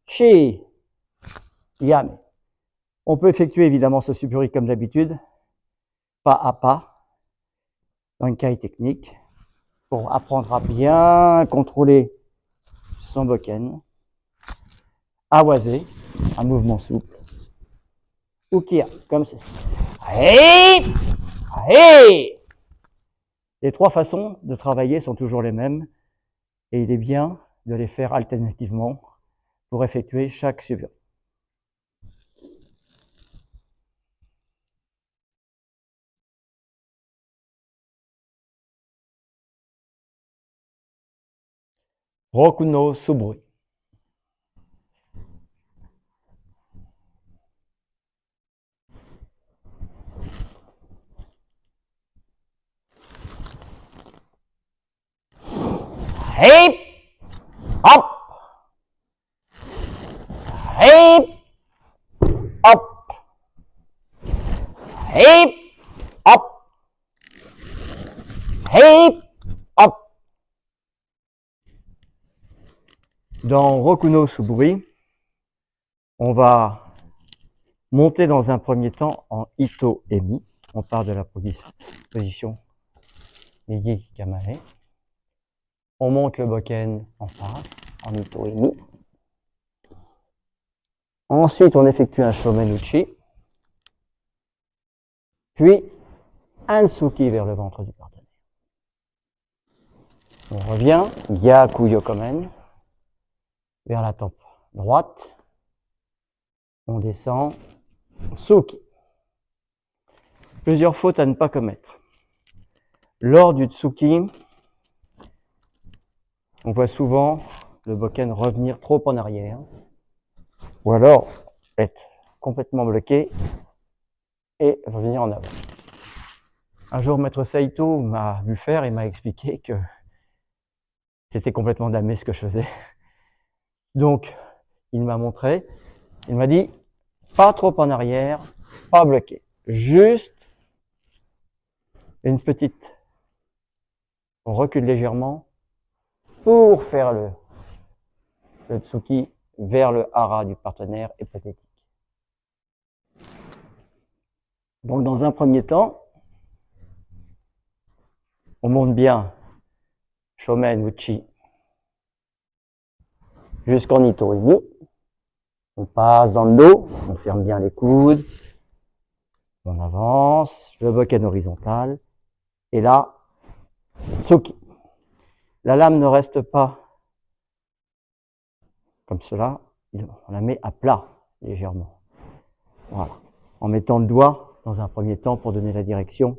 A: shi, yame. On peut effectuer évidemment ce suburi comme d'habitude, pas à pas, dans une caille technique, pour apprendre à bien contrôler son bokken. awasé, un mouvement souple, ukiya, comme ceci. Hé, hé. Les trois façons de travailler sont toujours les mêmes et il est bien de les faire alternativement pour effectuer chaque suivant. Roku no Suburi. Hip, hop, hip, hop, hip, hop, hip, hop. Dans Roku no Suburi, on va monter dans un premier temps en Ito et Mi. On part de la position Migi Kamae. On monte le bokken en face, en Ito et Mi. Ensuite, on effectue un Shomen-uchi. Puis, un Tsuki vers le ventre du partenaire. On revient, Yaku Yokomen, vers la tempe droite. On descend, Tsuki. Plusieurs fautes à ne pas commettre. Lors du Tsuki, on voit souvent le bokken revenir trop en arrière, ou alors être complètement bloqué et revenir en avant. Un jour, Maître Saito m'a vu faire et m'a expliqué que c'était complètement damné ce que je faisais. Donc, il m'a montré, il m'a dit, pas trop en arrière, pas bloqué, juste une petite, on recule légèrement pour faire le Tsuki vers le hara du partenaire et pathétique. Donc, dans un premier temps, on monte bien Shomen Uchi jusqu'en Ito et Mi. On passe dans le dos, on ferme bien les coudes, on avance, le bokken horizontal, et là, Tsuki. La lame ne reste pas comme cela, on la met à plat, légèrement. Voilà. En mettant le doigt, dans un premier temps, pour donner la direction.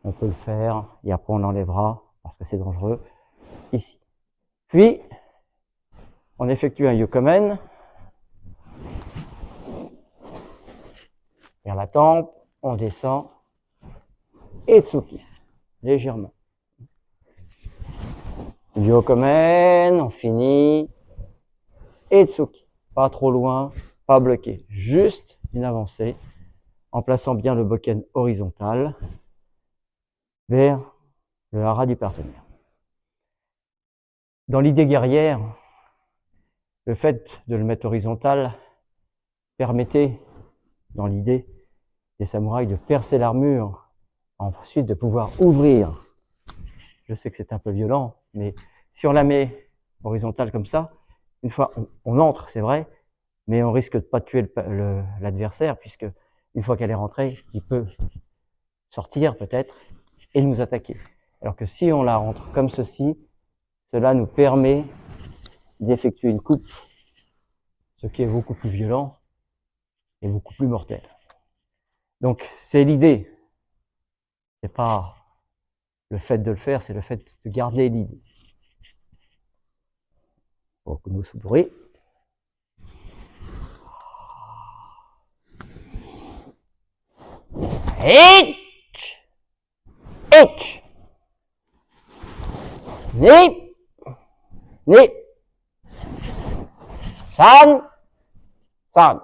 A: On peut le faire, et après on enlèvera, parce que c'est dangereux, ici. Puis, on effectue un Yokomen, vers la tempe, on descend, et Tsuki, légèrement. Yokomen, on finit, et Tsuki, pas trop loin, pas bloqué, juste une avancée, en plaçant bien le bokken horizontal vers le hara du partenaire. Dans l'idée guerrière, le fait de le mettre horizontal permettait, dans l'idée des samouraïs, de percer l'armure, ensuite de pouvoir ouvrir. Je sais que c'est un peu violent, mais si on la met horizontale comme ça, une fois on entre, c'est vrai, mais on risque de pas tuer l'adversaire, puisque une fois qu'elle est rentrée, il peut sortir peut-être et nous attaquer. Alors que si on la rentre comme ceci, cela nous permet d'effectuer une coupe, ce qui est beaucoup plus violent et beaucoup plus mortel. Donc c'est l'idée, c'est pas le fait de le faire, c'est le fait de garder l'idée. Roku no Suburi. Ich, ich, ni, ni, san, san.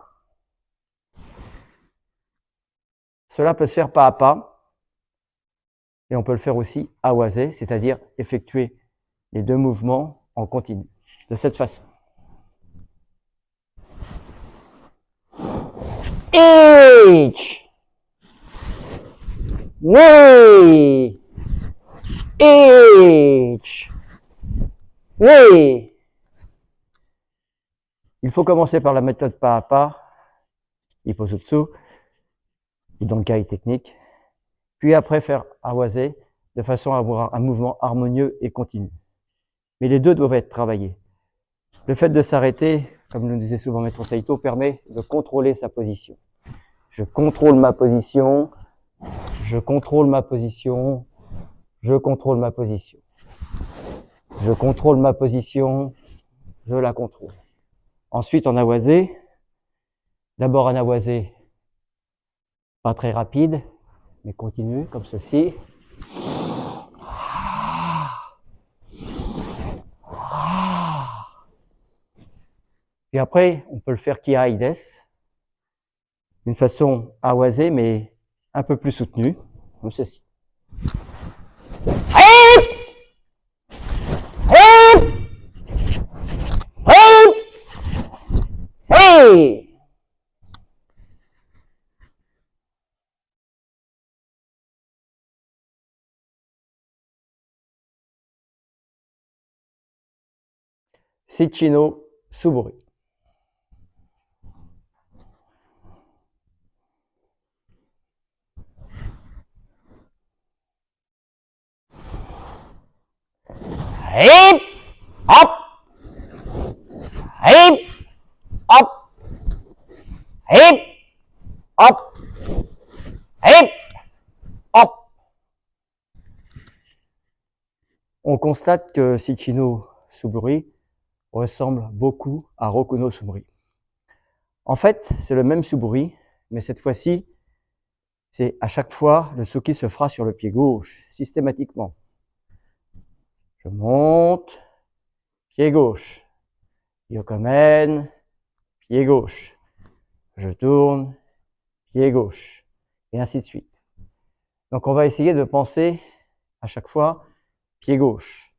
A: Cela peut se faire pas à pas, et on peut le faire aussi awase, c'est-à-dire effectuer les deux mouvements en continu, de cette façon. Ich, ni, ich, ni. Il faut commencer par la méthode pas à pas, Hippozutsu, ou Dankai technique, puis après faire Awase, de façon à avoir un mouvement harmonieux et continu. Mais les deux doivent être travaillés. Le fait de s'arrêter, comme le disait souvent Maître Saito, permet de contrôler sa position. Je contrôle ma position, je contrôle ma position, je contrôle ma position. Je contrôle ma position, je la contrôle. Ensuite, en Awase, d'abord en Awase, pas très rapide, mais continu, comme ceci. Puis après, on peut le faire Kiaides, d'une façon Awase, mais un peu plus soutenue, comme ceci. Shichi no Suburi. Hip, hop, hip, hop, hip, hop, hip, hop. On constate que Shichi no Suburi ressemble beaucoup à Roku no Suburi. En fait, c'est le même Suburi, mais cette fois-ci, c'est à chaque fois, le Tsuki se fera sur le pied gauche, systématiquement. Je monte, pied gauche. Yokomen, pied gauche. Je tourne, pied gauche. Et ainsi de suite. Donc on va essayer de penser à chaque fois pied gauche.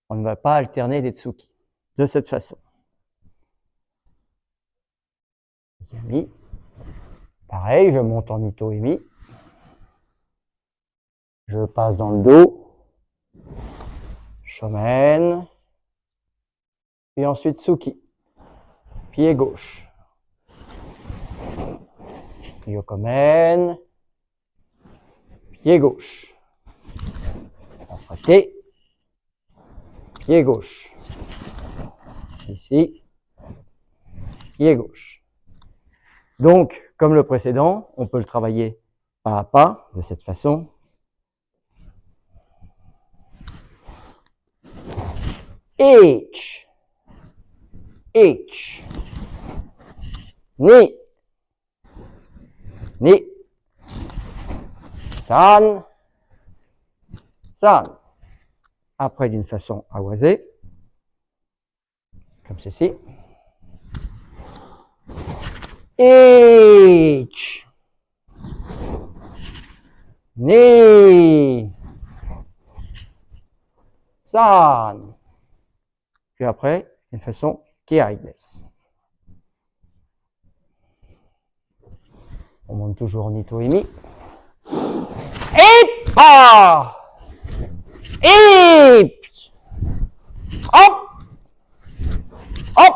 A: On ne va pas alterner les Tsuki de cette façon. Yami. Pareil, je monte en Ito-Emi. Je passe dans le dos. Shomen. Puis ensuite Tsuki. Pied gauche. Yokomen. Pied gauche. Après pied gauche. Ici, pied gauche. Donc, comme le précédent, on peut le travailler pas à pas, de cette façon. H, H, ni, ni, san, san. Après, d'une façon Awase, comme ceci. H, ni, san. Puis après, d'une façon Kiaides. On monte toujours en Ito-Emi. Et pas. Et hop, hop.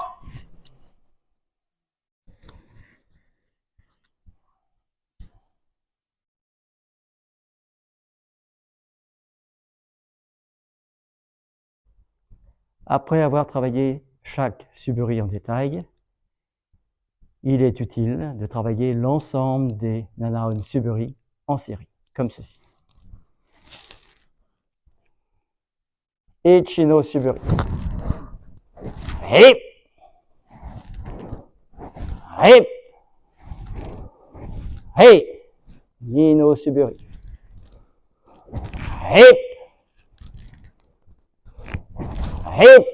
A: Après avoir travaillé chaque suburi en détail, il est utile de travailler l'ensemble des Nanaon suburi en série, comme ceci. Ichi no Suburi. Hip. Hip. Hip. Ni no Suburi. Hip. Hip.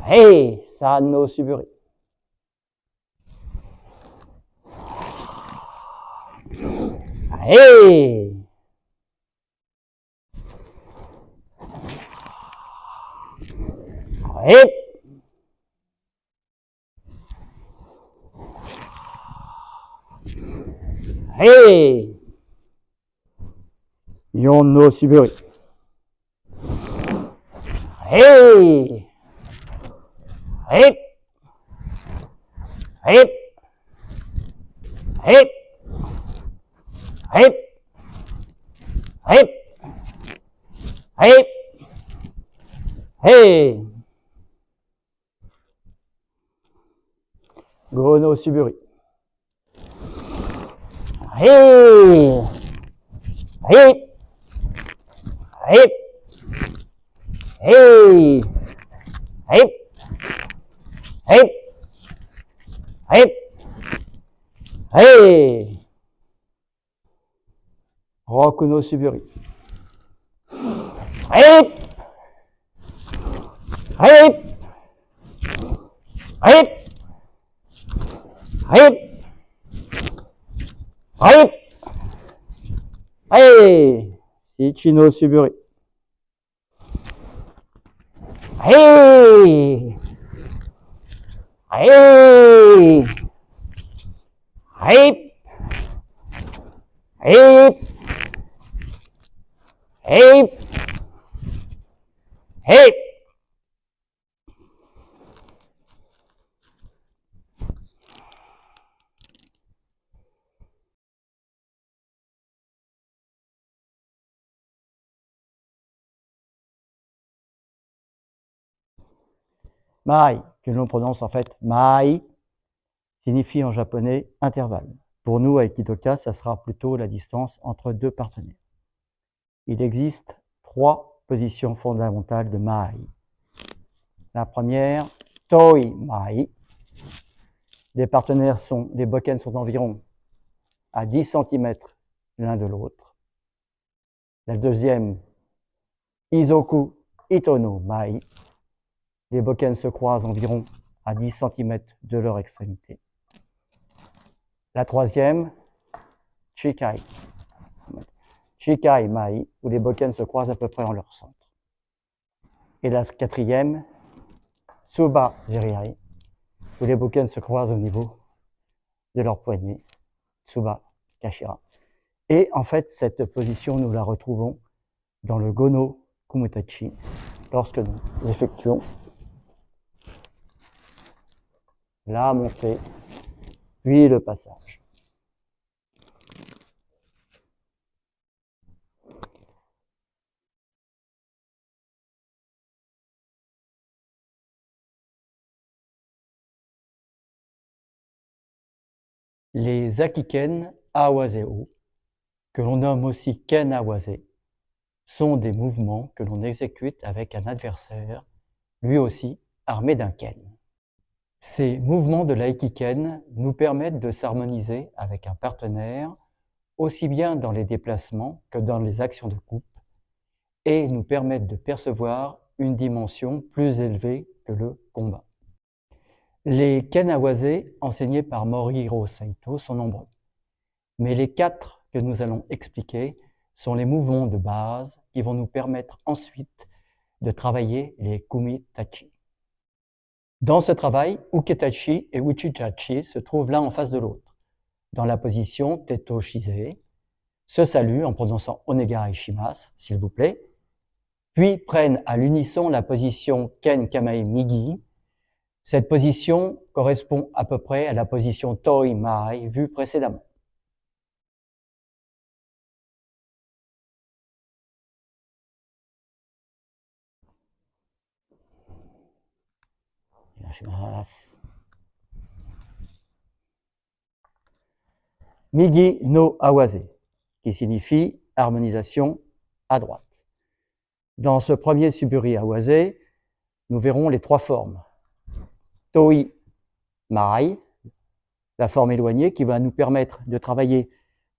A: Hei. San no Suburi. Hei. Hip. Hei. Yon no Suburi. Hei. hip, hip, hip, hip, hip, hip, hey. Gono Suburi. Hey, hip, hip, hey, hip, hip, hip, hey. Rokuno Suburi. Hip, hip, hip, hip, hip, hey. Ichino Suburi. Hey, hey, hip, hip, hip, hip. Mai, que l'on prononce en fait Mai, signifie en japonais intervalle. Pour nous, à Aikidoka, ça sera plutôt la distance entre deux partenaires. Il existe 3 positions fondamentales de Mai. La première, Toi Mai. Les partenaires les bokken sont environ à 10 cm l'un de l'autre. La deuxième, Izoku Itono Mai. Les bokken se croisent environ à 10 cm de leur extrémité. La troisième, Chikai. Chikai Mai, où les bokken se croisent à peu près en leur centre. Et la quatrième, Tsuba Ziriai, où les bokken se croisent au niveau de leur poignet, Tsuba Kashira. Et en fait, cette position, nous la retrouvons dans le Gono Kumutachi, lorsque nous effectuons la montée, puis le passage. Les Akiken Awase-o, que l'on nomme aussi Ken Awase, sont des mouvements que l'on exécute avec un adversaire, lui aussi armé d'un Ken. Ces mouvements de l'Aikiken nous permettent de s'harmoniser avec un partenaire, aussi bien dans les déplacements que dans les actions de coupe, et nous permettent de percevoir une dimension plus élevée que le combat. Les Ken Awase enseignés par Morihiro Saito sont nombreux, mais les 4 que nous allons expliquer sont les mouvements de base qui vont nous permettre ensuite de travailler les Kumitachi. Dans ce travail, Uketachi et Uchitachi se trouvent l'un en face de l'autre, dans la position Teto Shise, se saluent en prononçant Onegai Shimasu, s'il vous plaît, puis prennent à l'unisson la position Ken Kamae Migi. Cette position correspond à peu près à la position Toi Mai vue précédemment. Migi no Awase, qui signifie harmonisation à droite. Dans ce premier Suburi Awase, nous verrons les 3 formes. Toi Mai, la forme éloignée qui va nous permettre de travailler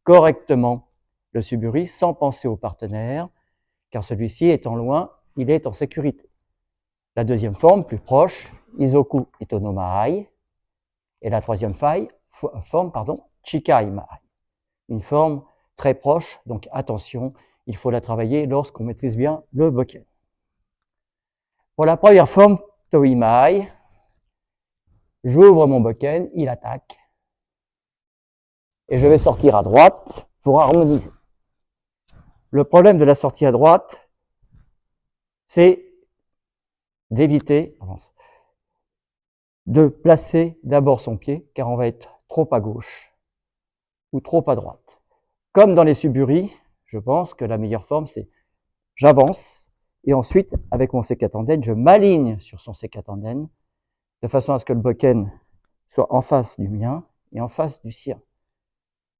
A: correctement le Suburi sans penser au partenaire, car celui-ci étant loin, il est en sécurité. La deuxième forme, plus proche, Izoku Itono Mai, et la troisième forme, Chikai Mai. Une forme très proche, donc attention, il faut la travailler lorsqu'on maîtrise bien le bokken. Pour la première forme, Toi Mai, j'ouvre mon bokken, il attaque, et je vais sortir à droite pour harmoniser. Le problème de la sortie à droite, c'est d'éviter de placer d'abord son pied, car on va être trop à gauche ou trop à droite. Comme dans les suburis, je pense que la meilleure forme, c'est j'avance, et ensuite, avec mon sécatendène, je m'aligne sur son sécatendène, de façon à ce que le bokken soit en face du mien et en face du sien.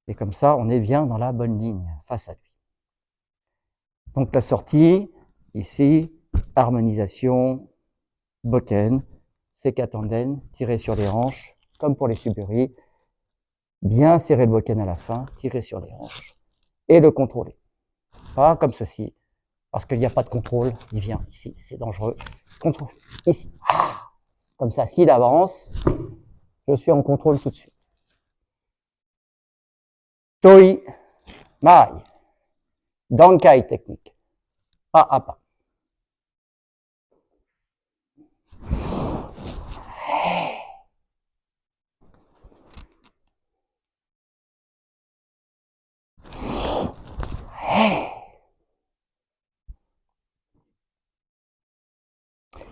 A: Et comme ça, on est bien dans la bonne ligne, face à lui. Donc la sortie, ici, harmonisation, bokken, sécatendène, tirer sur les hanches, comme pour les suburis, bien serrer le bokken à la fin, tirer sur les hanches, et le contrôler. Pas comme ceci, parce qu'il n'y a pas de contrôle, il vient ici, c'est dangereux. Contrôle, ici. Comme ça, s'il avance, je suis en contrôle tout de suite. Toi, Mai, Dankai technique, pas à pas.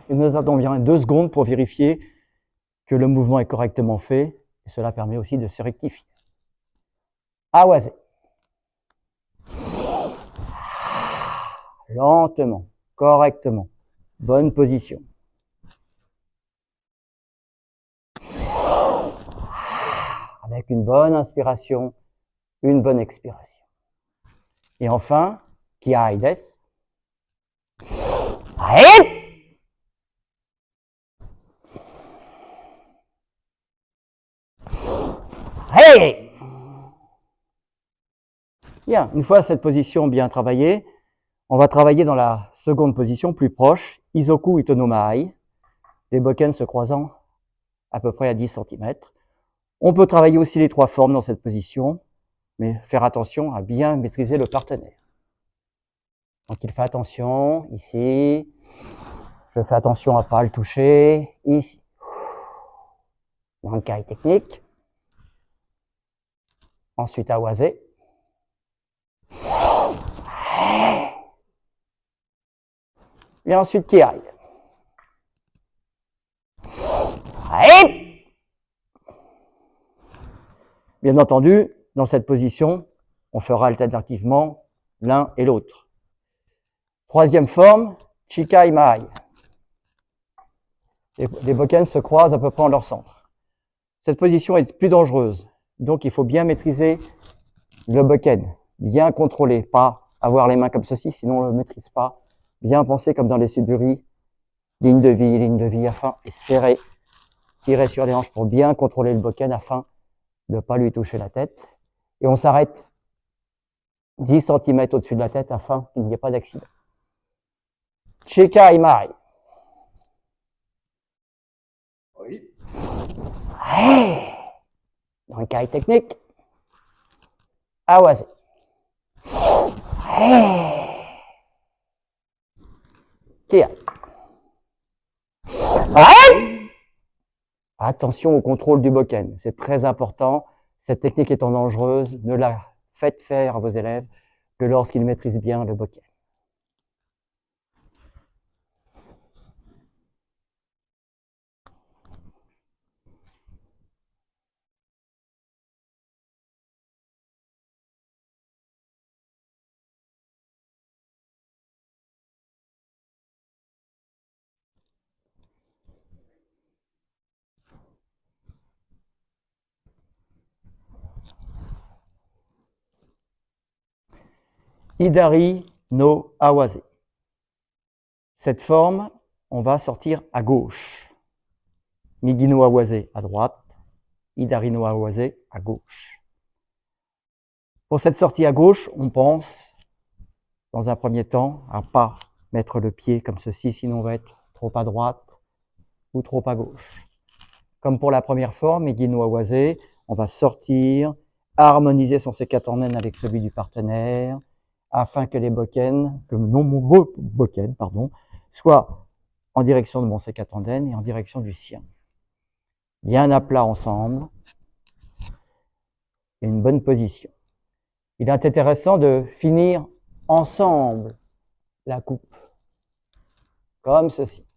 A: Et nous attendons bien 2 secondes pour vérifier que le mouvement est correctement fait, et cela permet aussi de se rectifier. Awase. Lentement, correctement, bonne position. Avec une bonne inspiration, une bonne expiration. Et enfin, Kiai des. Hey! Bien, une fois cette position bien travaillée, on va travailler dans la seconde position plus proche, Isoku Itonomai, les bokken se croisant à peu près à 10 cm. On peut travailler aussi les 3 formes dans cette position, mais faire attention à bien maîtriser le partenaire. Donc il fait attention, ici, je fais attention à ne pas le toucher, ici. Dankai technique. Ensuite, Awase. Et ensuite, Kiai. Bien entendu, dans cette position, on fera alternativement l'un et l'autre. Troisième forme, Chikai Mai. Les bokken se croisent à peu près en leur centre. Cette position est plus dangereuse, donc il faut bien maîtriser le bokken, bien contrôler, pas avoir les mains comme ceci, sinon on ne le maîtrise pas. Bien penser comme dans les suburis, ligne de vie afin et serrer, tirer sur les hanches pour bien contrôler le bokken afin de ne pas lui toucher la tête. Et on s'arrête 10 cm au-dessus de la tête afin qu'il n'y ait pas d'accident. Chikai Mai. Oui. Dankai technique. Awase. Kiai. Attention au contrôle du bokken, c'est très important. Cette technique étant dangereuse, ne la faites faire à vos élèves que lorsqu'ils maîtrisent bien le bokken. Hidari no Awase. Cette forme, on va sortir à gauche. Migi no Awase à droite, Hidari no Awase à gauche. Pour cette sortie à gauche, on pense, dans un premier temps, à ne pas mettre le pied comme ceci, sinon on va être trop à droite ou trop à gauche. Comme pour la première forme, Migi no Awase, on va sortir, harmoniser son sécatendène avec celui du partenaire, afin que les bokken, que mon bokken, soient en direction de mon sécatendène et en direction du sien. Bien à plat ensemble, et une bonne position. Il est intéressant de finir ensemble la coupe, comme ceci.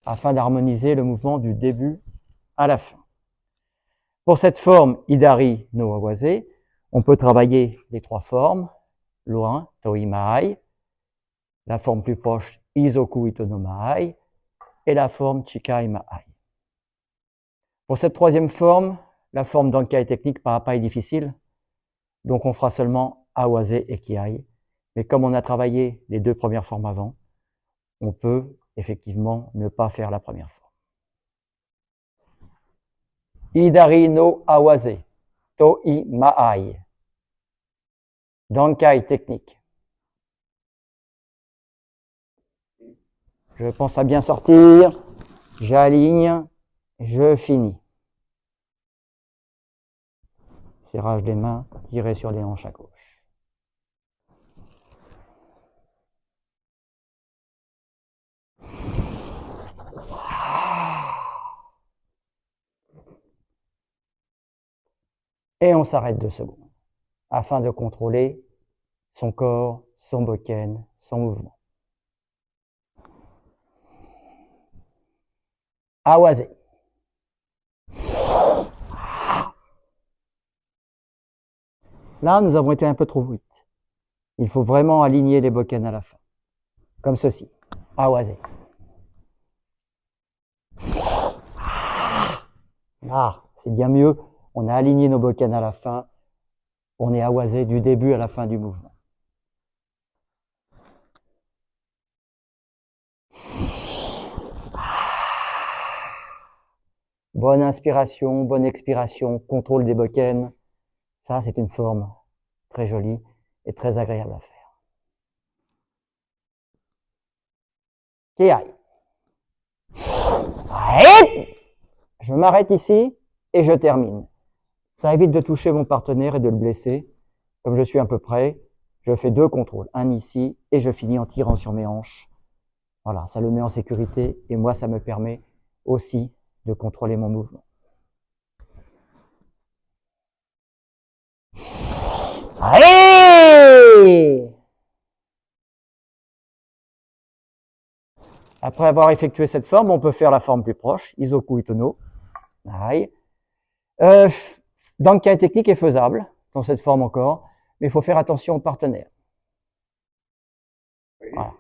A: afin d'harmoniser le mouvement du début à la fin. Pour cette forme Hidari no Awase, on peut travailler les trois formes, loin, Toi Mahai, la forme plus proche, Izoku Ito no Mahai, et la forme Chikai Mahai. Pour cette troisième forme, la forme Dankai technique Parapa est difficile, donc on fera seulement Awase et Kiai. Mais comme on a travaillé les deux premières formes avant, on peut effectivement ne pas faire la première forme. Hidari no Awase, Toi Mahai, Dankai technique. Je pense à bien sortir, j'aligne, je finis. Serrage des mains, tirer sur les hanches à gauche. Et on s'arrête 2 secondes, afin de contrôler son corps, son bokken, son mouvement. Awase. Là, nous avons été un peu trop vite. Il faut vraiment aligner les bokken à la fin. Comme ceci. Awase. Là, c'est bien mieux. On a aligné nos bokken à la fin. On est awase du début à la fin du mouvement. Bonne inspiration, bonne expiration, contrôle des bokken. Ça, c'est une forme très jolie et très agréable à faire. Kiai. Je m'arrête ici et je termine. Ça évite de toucher mon partenaire et de le blesser. Comme je suis un peu près, je fais 2 contrôles. Un ici et je finis en tirant sur mes hanches. Voilà, ça le met en sécurité et moi, ça me permet aussi de contrôler mon mouvement. Allez! Après avoir effectué cette forme, on peut faire la forme plus proche, Izoku Ito no. Dankai technique est faisable, dans cette forme encore, mais il faut faire attention au partenaire. Voilà.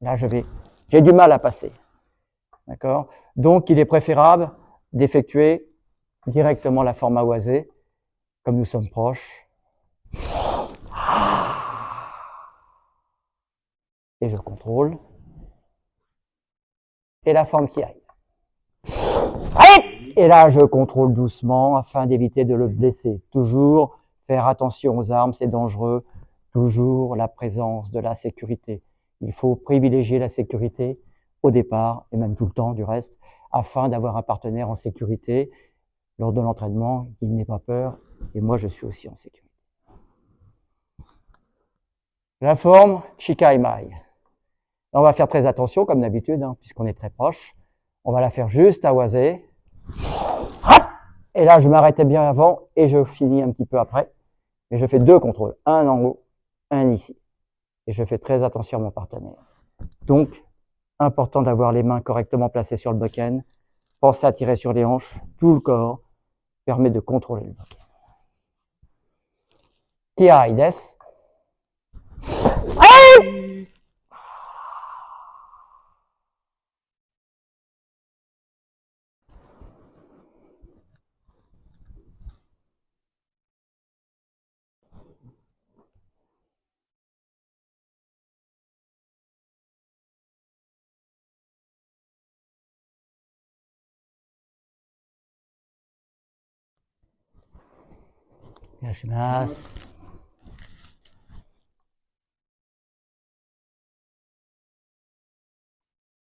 A: Là, j'ai du mal à passer. D'accord? Donc, il est préférable d'effectuer directement la forme awase, comme nous sommes proches. Et je contrôle. Et la forme qui aille. Et là, je contrôle doucement afin d'éviter de le blesser. Toujours faire attention aux armes, c'est dangereux. Toujours la présence de la sécurité. Il faut privilégier la sécurité au départ, et même tout le temps du reste, afin d'avoir un partenaire en sécurité lors de l'entraînement, qu'il n'ait pas peur, et moi je suis aussi en sécurité. La forme Chikai Mahai. On va faire très attention, comme d'habitude, puisqu'on est très proche. On va la faire juste awase. Et là, je m'arrêtais bien avant et je finis un petit peu après. Mais je fais 2 contrôles, un en haut, un ici. Et je fais très attention à mon partenaire. Donc, important d'avoir les mains correctement placées sur le bokken. Pensez à tirer sur les hanches, tout le corps permet de contrôler le bokken. Kiai desu.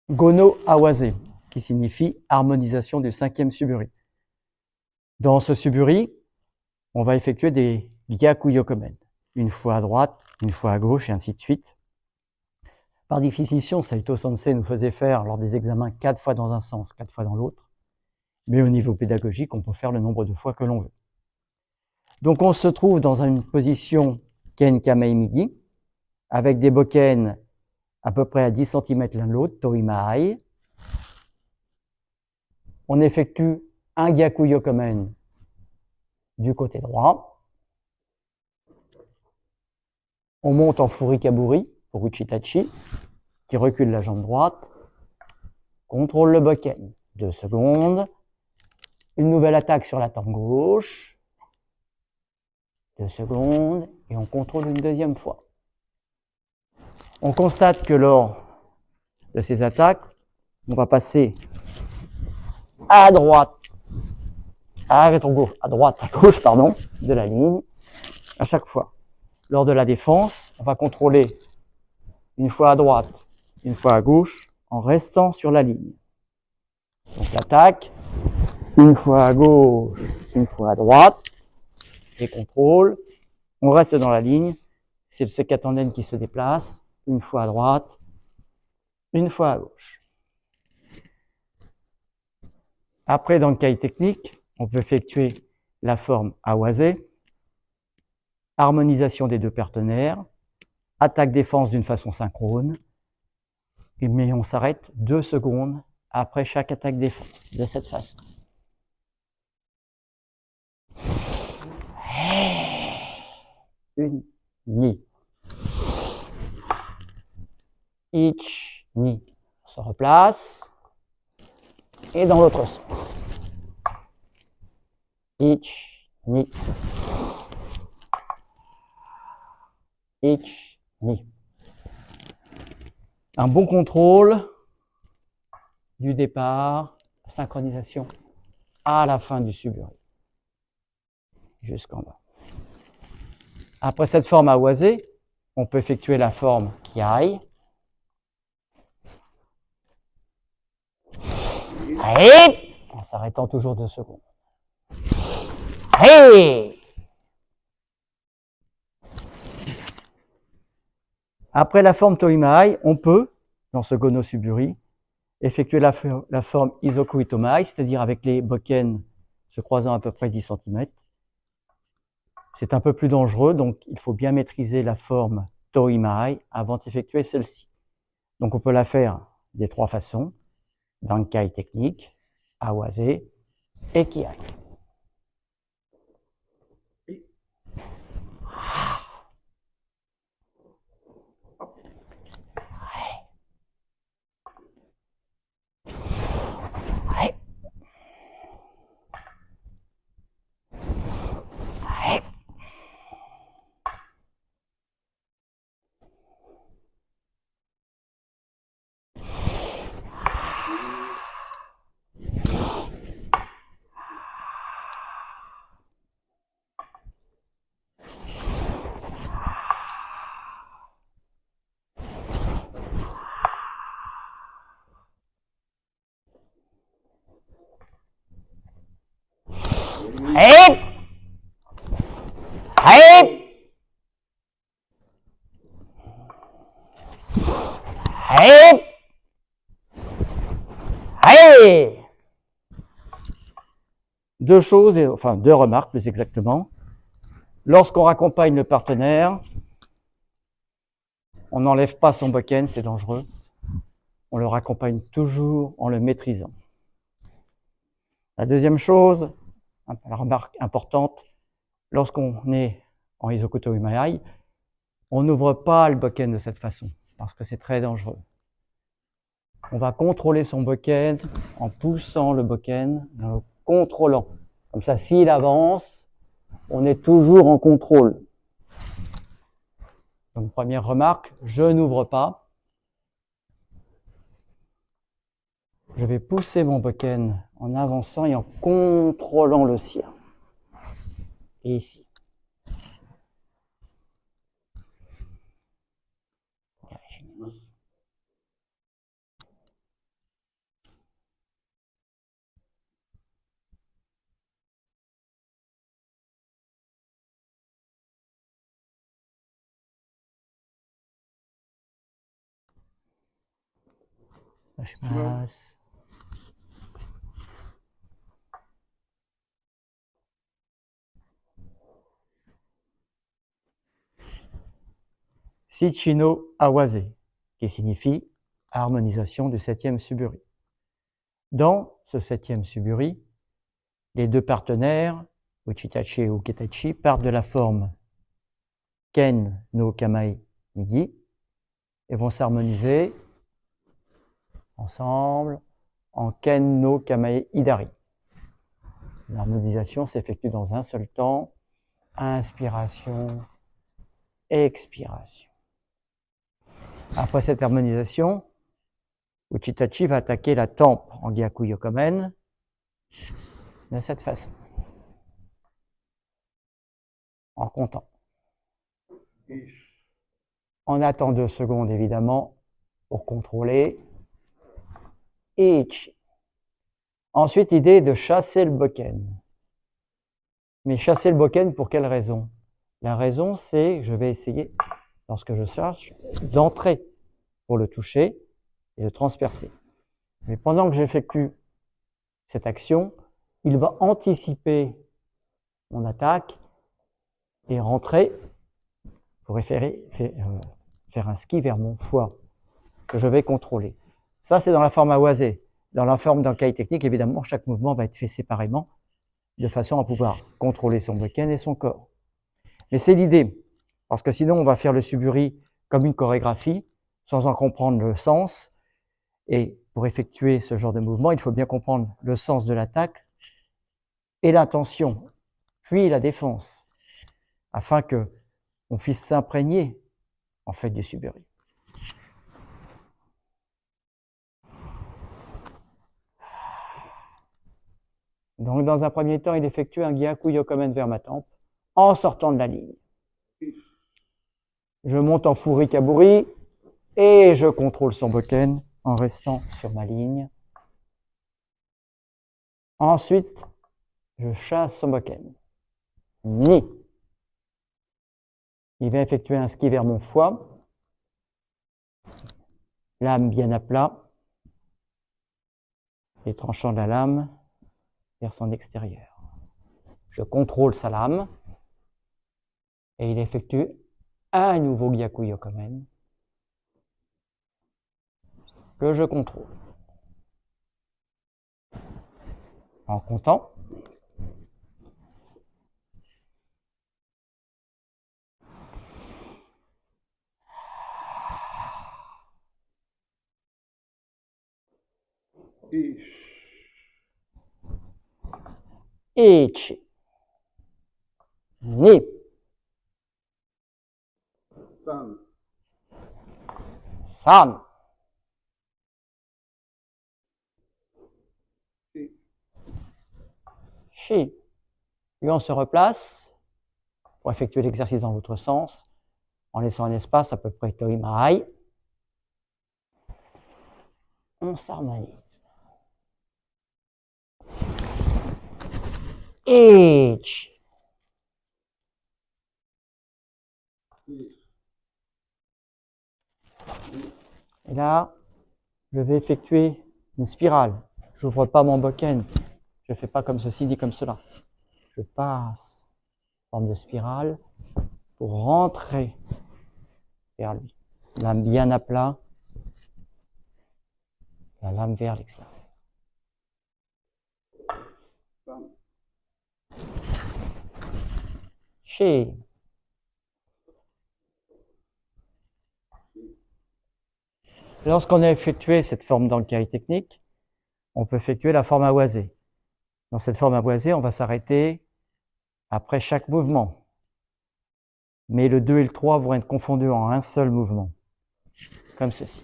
A: Gono Awase, qui signifie harmonisation du 5e suburi. Dans ce suburi, on va effectuer des Gyaku Yokomen. Une fois à droite, une fois à gauche, et ainsi de suite. Par définition, Saito Sensei nous faisait faire lors des examens 4 fois dans un sens, 4 fois dans l'autre. Mais au niveau pédagogique, on peut faire le nombre de fois que l'on veut. Donc on se trouve dans une position Ken Kamei Migi, avec des bokken à peu près à 10 cm l'un de l'autre, Toi Mahai. on effectue un Gyakuyokomen du côté droit. On monte en Furikaburi pour Uchitachi, qui recule la jambe droite. Contrôle le bokken. 2 secondes. Une nouvelle attaque sur la tempe gauche. 2 secondes. Et on contrôle une deuxième fois. On constate que lors de ces attaques, on va passer à droite, à gauche, pardon, de la ligne, à chaque fois. Lors de la défense, on va contrôler une fois à droite, une fois à gauche, en restant sur la ligne. Donc l'attaque, une fois à gauche, une fois à droite, et contrôle, on reste dans la ligne, c'est le Sekatanden qui se déplace, une fois à droite, une fois à gauche. Après, dans le kai technique, on peut effectuer la forme Awase, harmonisation des deux partenaires, attaque-défense d'une façon synchrone, mais on s'arrête 2 secondes après chaque attaque-défense, de cette façon. Une, ni. Ich, ni. On se replace. Et dans l'autre sens. Ich, ni. Ich, ni. Un bon contrôle du départ, synchronisation à la fin du suburi. Jusqu'en bas. Après cette forme Awase, on peut effectuer la forme Kiai. En s'arrêtant toujours 2 secondes. Après la forme Toimai, on peut, dans ce Gono Suburi, effectuer la forme Isoku Itomai, c'est-à-dire avec les bokken se croisant à peu près 10 cm. C'est un peu plus dangereux, donc il faut bien maîtriser la forme Toimai avant d'effectuer celle-ci. Donc on peut la faire des 3 façons, dans le kai technique, Awase et Kiai. Deux choses, enfin 2 remarques plus exactement. Lorsqu'on raccompagne le partenaire, on n'enlève pas son bokken, c'est dangereux. On le raccompagne toujours en le maîtrisant. La deuxième chose, la remarque importante, lorsqu'on est en Isoku Toimai, on n'ouvre pas le bokken de cette façon, parce que c'est très dangereux. On va contrôler son bokken en poussant le bokken, en le contrôlant. Comme ça, s'il avance, on est toujours en contrôle. Donc, première remarque, je n'ouvre pas. Je vais pousser mon bokken en avançant et en contrôlant le sien. Et ici. Shichino Awase, qui signifie harmonisation du 7e suburi. Dans ce 7e suburi, les deux partenaires, Uchitachi et Uketachi, partent de la forme Ken no Kamae Migi et vont s'harmoniser ensemble en Ken no Kamae Hidari. L'harmonisation s'effectue dans un seul temps, inspiration, expiration. Après cette harmonisation, Uchitachi va attaquer la tempe en Gyaku Yokomen de cette façon, en comptant. On attend 2 secondes évidemment pour contrôler. Ichi. Ensuite, l'idée est de chasser le bokken. Mais chasser le bokken pour quelle raison? La raison, c'est que je vais essayer, lorsque je cherche, d'entrer pour le toucher et le transpercer. Mais pendant que j'effectue cette action, il va anticiper mon attaque et rentrer pour faire un ski vers mon foie que je vais contrôler. Ça, c'est dans la forme awase. Dans la forme d'un kai technique, évidemment, chaque mouvement va être fait séparément de façon à pouvoir contrôler son bokken et son corps. Mais c'est l'idée, parce que sinon on va faire le suburi comme une chorégraphie, sans en comprendre le sens. Et pour effectuer ce genre de mouvement, il faut bien comprendre le sens de l'attaque et l'intention, puis la défense, afin que on puisse s'imprégner en fait du suburi. Donc dans un premier temps, il effectue un Gyaku Yokomen vers ma tempe en sortant de la ligne. Je monte en Furi Kaburi et je contrôle son bokken en restant sur ma ligne. Ensuite, je chasse son bokken. Ni. Il va effectuer un ski vers mon foie. Lame bien à plat. Les tranchants de la lame vers son extérieur. Je contrôle sa lame et il effectue un nouveau Gyaku Yokomen que je contrôle. En comptant. Ichi. Ni.
B: San.
A: San. Shi. Puis on se replace pour effectuer l'exercice dans l'autre sens, en laissant un espace à peu près Toimarai. On s'harmonise. Ichi. Et là, je vais effectuer une spirale. Je n'ouvre pas mon bokken. Je ne fais pas comme ceci ni comme cela. Je passe en forme de spirale pour rentrer vers lui. Lame bien à plat. La lame vers l'extérieur. Shi. Lorsqu'on a effectué cette forme d'Ankai technique, on peut effectuer la forme awase. Dans cette forme awase, on va s'arrêter après chaque mouvement. Mais le 2 et le 3 vont être confondus en un seul mouvement, comme ceci.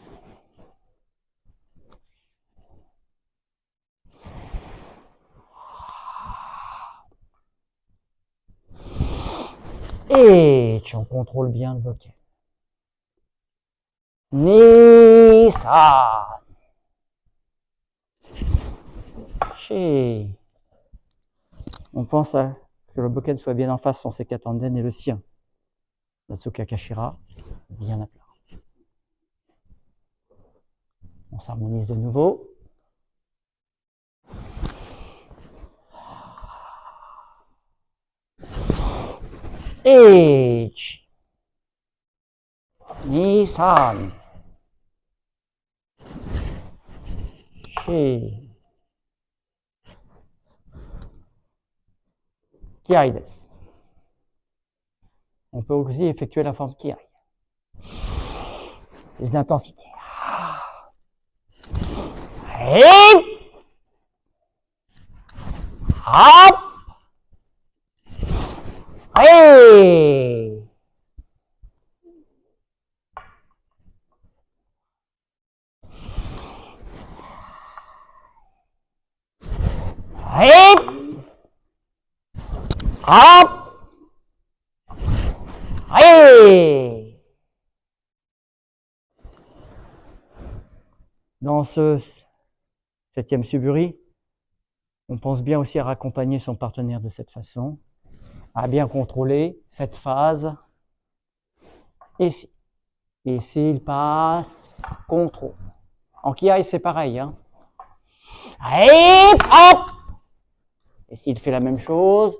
A: Et on contrôle bien le bokken. Ni-san. Shi. On pense à que le bokken soit bien en face son sekatanden et le sien. Natsuka Kashira, bien à plat. On s'harmonise de nouveau. Ichi. Ni-san. Shi. Kiai des. On peut aussi effectuer la forme Kiai. Plus d'intensité. Hip! Hop! Hey! Hip! Hop! Hey! Dans ce 7e suburi, on pense bien aussi à raccompagner son partenaire de cette façon, à bien contrôler cette phase. Ici. Ici, il passe, contrôle. En Kiai, c'est pareil. Hein. Hip, hop! Et s'il fait la même chose,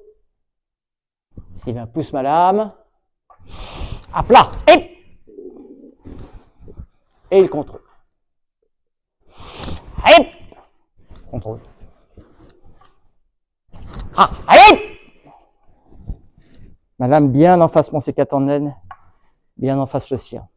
A: s'il pousse ma lame, à plat, hip! Et il contrôle. Hip! Contrôle. Ah, hip! Ma lame bien en face mon C4 en N, bien en face le sien.